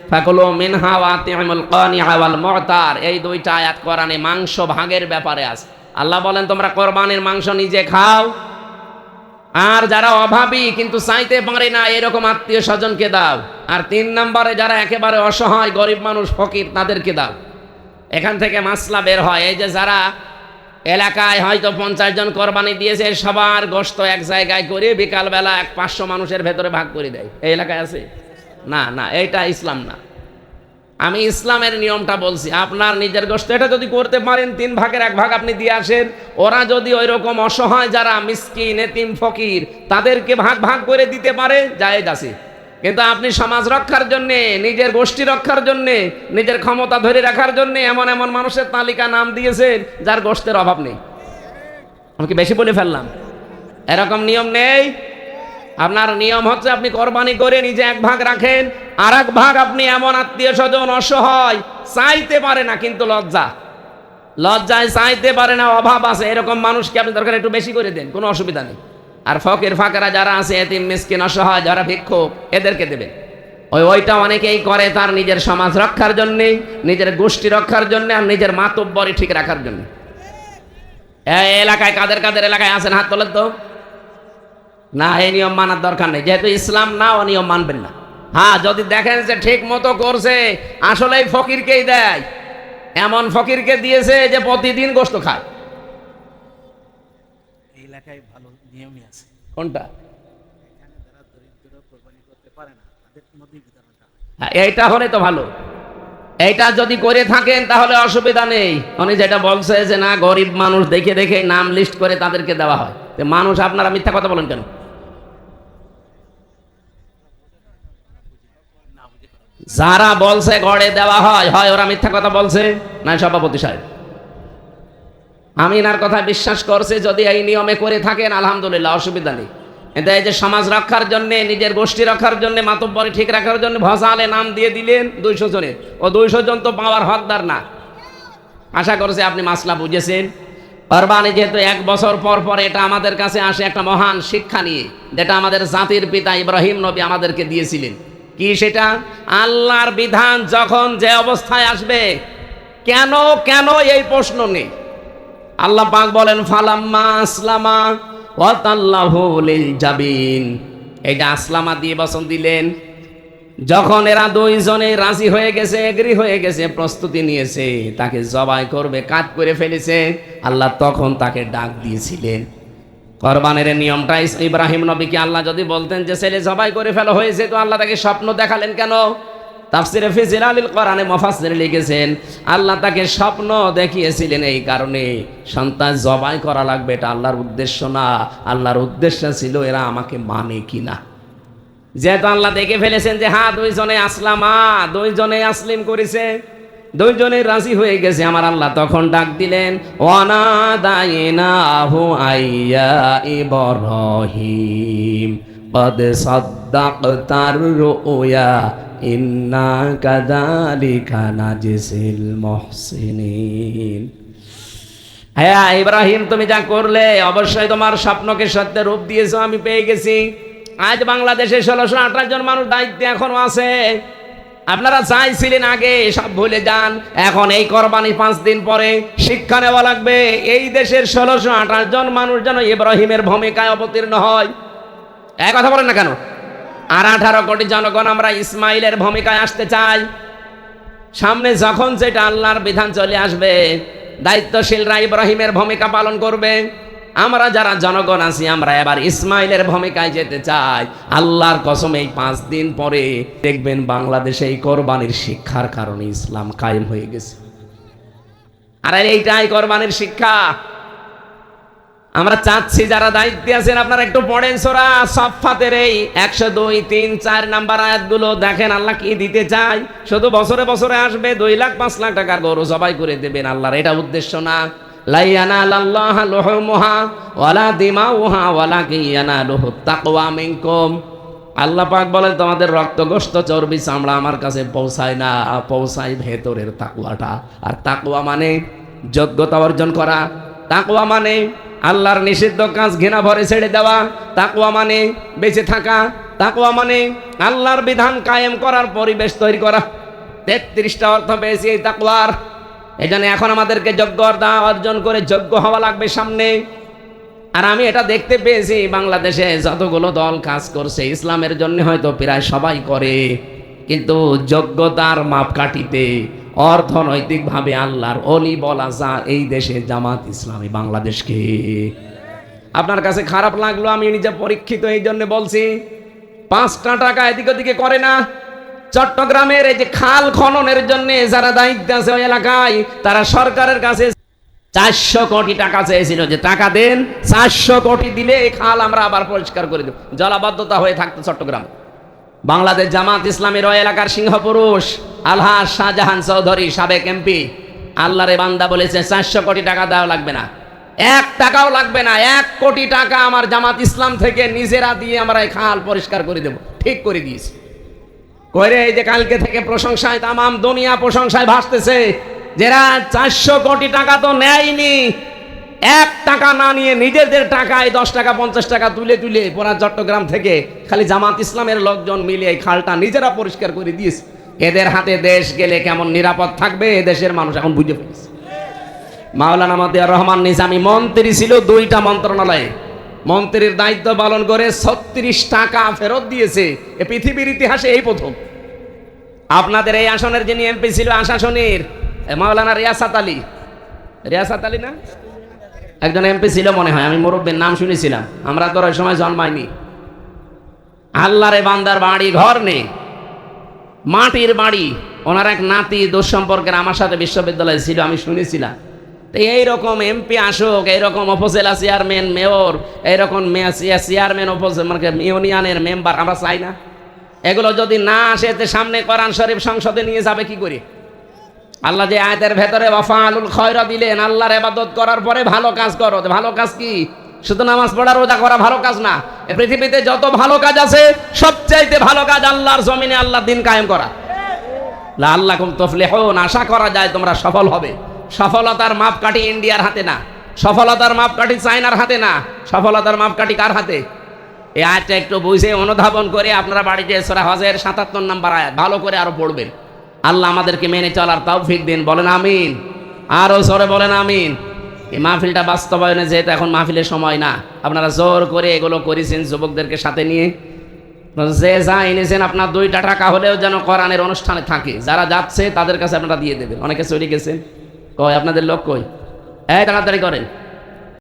ফাকুলু মিনহা ওয়া আতিউল কানিআ ওয়াল মু'তার, এই 2টা আয়াত কোরআনে মাংস ভাগের ব্যাপারে আছে। আল্লাহ বলেন তোমরা কোরবানির মাংস নিজে খাও, আর যারা অভাবী কিন্তু চাইতে পারে না এরকম আত্মীয় স্বজনকে দাও। আর 3 নম্বরে যারা একেবারে অসহায় গরিব মানুষ ফকির তাদেরকে দাও। এখান থেকে মাসলা বের হয়, এই যে যারা এলাকায় হয়তো 50 জন কোরবানি দিয়েছে, সবার গোশত এক জায়গায় করে বিকালবেলা 500 মানুষের ভেতরে ভাগ করে দেয়, এই এলাকায় আছে? না না, এইটা ইসলাম না। আমি ইসলামের নিয়মটা বলছি। আপনার নিজের গোশত এটা যদি করতে পারেন 3 ভাগের 1 ভাগ আপনি দিয়ে আসেন। ওরা যদি ওই রকম অসহায় যারা মিসকিন এতিম ফকির তাদেরকে ভাগ ভাগ করে দিতে পারে, জায়েজ আছে। কিন্তু আপনি সমাজ রক্ষার জন্যে, নিজের গোষ্ঠী রক্ষার জন্যে, নিজের ক্ষমতা ধরে রাখার জন্যে এমন এমন মানুষের তালিকা নাম দিয়েছেন যার গোশতের অভাব নেই। আমি কি বেশি বলে ফেললাম? এরকম নিয়ম নেই। আপনার নিয়ম হচ্ছে আপনি কোরবানি করে নিজে 1 ভাগ রাখেন, আর 1 ভাগ আপনি এমন আত্মীয় স্বজন অসহায় চাইতে পারে না, কিন্তু লজ্জায় চাইতে পারে না, অভাব আছে, এরকম মানুষকে আপনি দরকার একটু বেশি করে দেন, কোনো অসুবিধা নেই। আর ফকির ফাঁকেরা যারা আছে এতিম মিসকিন অসহায় যারা ভিক্ষুক এদেরকে দেবেন। ওইটা অনেকেই করে তার নিজের সমাজ রক্ষার জন্যে, নিজের গোষ্ঠী রক্ষার জন্য, আর নিজের মাতব্বরি ঠিক রাখার জন্য। এই এলাকায় কাদের কাদের এলাকায় আছেন হাত তোলেন তো। না, এই নিয়ম মানার দরকার নেই, যেহেতু ইসলাম না, ও নিয়ম মানবেন না। হ্যাঁ, যদি দেখেন যে ঠিক মতো করছে, আসলেই ফকিরকেই দেয়, এমন ফকিরকে দিয়েছে যে প্রতিদিন গোশত খায়, এই এলাকায় ভালো নিয়মই আছে। কোনটা? এখানে যারা দরিদ্র কোরবানি করতে পারে না তাদের মধ্যে বিধানটা হয়। হ্যাঁ, এইটা হলে তো ভালো। এইটা যদি করে থাকেন তাহলে অসুবিধা নেই। উনি যেটা বলছে যে না, গরিব মানুষ দেখে দেখে নাম লিস্ট করে তাদেরকে দেওয়া হয়, তো মানুষ আপনারা মিথ্যা কথা বলেন কেন? যারা বলছে গড়ে দেওয়া হয়, হয় ওরা মিথ্যা কথা বলছে, না সভাপতি সাহেব। আমি এনার কথা বিশ্বাস করছি, যদি এই নিয়মে করে থাকেন আলহামদুলিল্লাহ, অসুবিধা নেই। কিন্তু এই যে সমাজ রক্ষার জন্য, নিজের গোষ্ঠী রক্ষার জন্য, মাতব্বরি ঠিক রাখার জন্য ভসালে নাম দিয়ে দিলেন 200 জনের, ও 200 জন তো পাওয়ার হকদার না। আশা করছি আপনি মাসলা বুঝেছেন। কোরবানি যেহেতু 1 বছর পর পর এটা আমাদের কাছে আসে একটা মহান শিক্ষা নিয়ে, যেটা আমাদের জাতির পিতা ইব্রাহিম নবী আমাদেরকে দিয়েছিলেন। কি সেটা? আল্লাহর বিধান যখন যে অবস্থায় আসবে, কেন কেন এই প্রশ্ন নেই। আল্লাহ পাক বলেন ফালাম্মা আসলামা ওয়া তাল্লাহু লিল জাবিন, এইটা আসলামা দিয়ে বচন দিলেন। যখন এরা 2 জনে রাজি হয়ে গেছে, এগ্রি হয়ে গেছে, প্রস্তুতি নিয়েছে, তাকে জবাই করবে, কাট করে ফেলেছে, আল্লাহ তখন তাকে ডাক দিয়েছিলেন। কোরবানের নিয়মটা ইব্রাহিম নবীকে আল্লাহ যদি বলতেন যে ছেলে জবাই করে ফেলা হয়েছে, তো আল্লাহ তাকে স্বপ্ন দেখালেন কেন? তাফসিরে ফি জিলালিল কোরআনে মুফাসসির লিখেছেন আল্লাহ তাকে স্বপ্ন দেখিয়েছিলেন এই কারণে, সন্তান জবাই করা লাগবে, এটা আল্লাহর উদ্দেশ্য না। আল্লাহর উদ্দেশ্য ছিল এরা আমাকে মানে কিনা। যেহেতু আল্লাহ দেখে ফেলেছেন যে হ্যাঁ 2 জনে আসলামা, 2 জনে আসলিম করেছে, 2 জনে রাজি হয়ে গেছে, আমার আল্লাহ তখন ডাক দিলেন ওয়ানাদাইনাহু আইয়া ইব্রাহিম কদ সাদ্দাকতার রুয়া ইন্না কাযালিকা নাজিসিল মুহসিনিন। হ্যাঁ ইব্রাহিম, তুমি যা করলে অবশ্যই তোমার স্বপ্নকে সত্যের রূপ দিয়েছো, আমি পেয়ে গেছি। আজ বাংলাদেশে 1628 জন মানুষ দায়িত্বে এখনো আছে। আপনারা চাইছিলেন আগে সব ভুলে যান, এখন এই কোরবানি 5 দিন পরে শিক্ষা নেওয়া লাগবে। এই দেশের 1628 জন মানুষ যেন ইব্রাহিমের ভূমিকায় অবতীর্ণ হয়। এক কথা বলেন না কেন? আর 18 কোটি জনগণ আমরা ইসমাইলের ভূমিকায় আসতে চাই। সামনে যখন যেটা আল্লাহর বিধান চলে আসবে, দায়িত্বশীলরা ইব্রাহিমের ভূমিকা পালন করবে। আমরা যারা জনগণ আছি আমরা এবার ইসমাইলের ভূমিকায় যেতে চাই। আল্লাহর কসম এই 5 দিন পরে দেখবেন বাংলাদেশে এই কোরবানির শিক্ষার কারণে ইসলাম কায়েম হয়ে গেছে। আর এইটাই কোরবানির শিক্ষা। আমরা চাচ্ছি যারা দায়িত্বে আছেন আপনারা একটু পড়েন সূরা সাফফাতের এই 102, 3, 4 নাম্বার আয়াতগুলো দেখেন আল্লাহ কি দিতে চায়। শুধু বছরে বছরে আসবে 2 লাখ 5 লাখ টাকার গরু জবাই করে দেবেন, আল্লাহর এটা উদ্দেশ্য না। লা ইয়ানালাল্লাহু লুহুমুহা ওয়ালা দিমাউহা ওয়ালাকিন ইয়ানালুহুত তাকওয়া মিনকুম। আল্লাহ পাক বলেন তোমাদের রক্ত গোশত চর্বি চামড়া আমার কাছে পৌঁছায় না, পৌঁছায় ভেতরের তাকওয়াটা। আর তাকওয়া মানে যোগ্যতা অর্জন করা, তাকওয়া মানে আল্লাহর নিষিদ্ধ কাজ ঘৃণা ভরে ছেড়ে দেওয়া, তাকওয়া মানে বেঁচে থাকা, তাকওয়া মানে আল্লাহর বিধান কায়েম করার পরিবেশ তৈরি করা। 33টা অর্থ পেয়েছি এই তাকওয়ার। এজন্য এখন আমাদেরকে যোগ্যতা অর্জন করে যোগ্য হওয়া লাগবে সামনে। আর আমি এটা দেখতে পেয়েছি বাংলাদেশে যতগুলো দল কাজ করছে ইসলামের জন্য হয়তো প্রায় সবাই করে, কিন্তু যোগ্যতার মাপকাঠিতে অর্থনৈতিকভাবে আল্লাহর অলি বলা যা এই দেশে জামাত ইসলামী বাংলাদেশকে। আপনার কাছে খারাপ লাগলো, আমি নিজে পরীক্ষিত এই জন্য বলছি। 5টা টাকা এদিক ওদিকে করে না। চট্টগ্রামের এই যে খাল খননের জন্য যারা দায়িত্ব আছে ওই এলাকায়, তারা সরকারের কাছে 400 কোটি টাকা চেয়েছিল যে টাকা দেন, 400 কোটি দিলে এই খাল আমরা আবার পরিষ্কার করে দেব। জলাবদ্ধতা হয়ে থাকতো চট্টগ্রাম। বাংলাদেশ জামাত ইসলামের ওই এলাকার সিংহপুরুষ আলহাজ শাহজাহান চৌধুরী সাবেক এমপি আল্লাহরে বান্দা বলেছে 400 কোটি টাকা দেওয়া লাগবে না, 1 টাকাও লাগবে না, 1 কোটি টাকা আমার জামাত ইসলাম থেকে নিজেরা দিয়ে আমরা এই খাল পরিষ্কার করে দেব। ঠিক করে দিয়েছি করে এই যে কালকে থেকে প্রশংসায় তামাম দুনিয়া প্রশংসায় ভাসতেছে। যারা 400 কোটি টাকা তো নেয়নি, 1 টাকা না নিয়ে নিজেদের টাকায় 10 টাকা 50 টাকা তুলে তুলে পুরা চট্টগ্রাম থেকে খালি জামাত ইসলামের লোকজন মিলে এই খালটা নিজেরা পরিষ্কার করে দিয়েছে। এদের হাতে দেশ গেলে কেমন নিরাপদ থাকবে দেশের মানুষ এখন বুঝে ফেলেছে। মাওলানা মতিয়ার রহমান নিজামী মন্ত্রী ছিল 2টা মন্ত্রণালয়ে, মন্ত্রীর দায়িত্ব পালন করে 36 টাকা ফেরত দিয়েছে। এ পৃথিবীর ইতিহাসে এই প্রথম। আপনাদের এই আসনের যিনি এমপি ছিল আশাসনের মাওলানা রিয়াসাত আলী না, একজন এমপি ছিল মনে হয়, আমি মুরব্বীর নাম শুনেছিলাম, আমরা তো ওই সময় জন্মাইনি। আল্লাহরে বান্দার বাড়ি ঘর নেই, মাটির বাড়ি। ওনার এক নাতি দুঃসম্পর্কের আমার সাথে বিশ্ববিদ্যালয়ে ছিল, আমি শুনেছিলাম। তো এইরকম এমপি আসুক, এইরকম উপজেলা চেয়ারম্যান, মেয়র, এইরকম চেয়ারম্যান মানে ইউনিয়নের মেম্বার আমরা চাই না। এগুলো যদি না আসে তো সামনে কোরআন শরীফ সংসদে নিয়ে যাবে কি করে? আল্লাহ যে আয়াতের ভেতরে ওয়াফালুল খয়রা দিলেন, আল্লাহর ইবাদত করার পরে ভালো কাজ করো। ভালো কাজ কি? শুধু নামাজ পড়া রোজা করা ভালো কাজ না। এই পৃথিবীতে যত ভালো কাজ আছে সবচাইতে ভালো কাজ আল্লাহর জমিনে আল্লাহর দিন কায়েম করা। লাআল্লাকুম তুফলিহুন, আশা করা যায় তোমরা সফল হবে। সফলতার মাপকাঠি ইন্ডিয়ার হাতে না, সফলতার মাপকাঠি চায়নার হাতে না, সফলতার মাপকাঠি কার হাতে? এই আয়াতটা একটু বুঝে অনুধাবন করে আপনারা বাড়িতে সূরা হজের 77 নম্বর আয়াত ভালো করে আরো পড়বেন। আল্লাহ আমাদেরকে মেনে চলার তৌফিক দিন, বলেন আমিন। আরো জোরে বলেন আমিন। এই মাহফিলটা বাস্তবায়নে যেহেতু এখন মাহফিলের সময় না, আপনারা জোর করে এগুলো করেছেন যুবকদেরকে সাথে নিয়ে। যে যা এনেছেন আপনার 2টা টাকা হলেও যেন কোরআনের অনুষ্ঠানে থাকে। যারা যাচ্ছে তাদের কাছে আপনারা দিয়ে দেবেন। অনেকে চলে গেছেন, কই আপনাদের লোক কই? এই তাড়াতাড়ি করেন।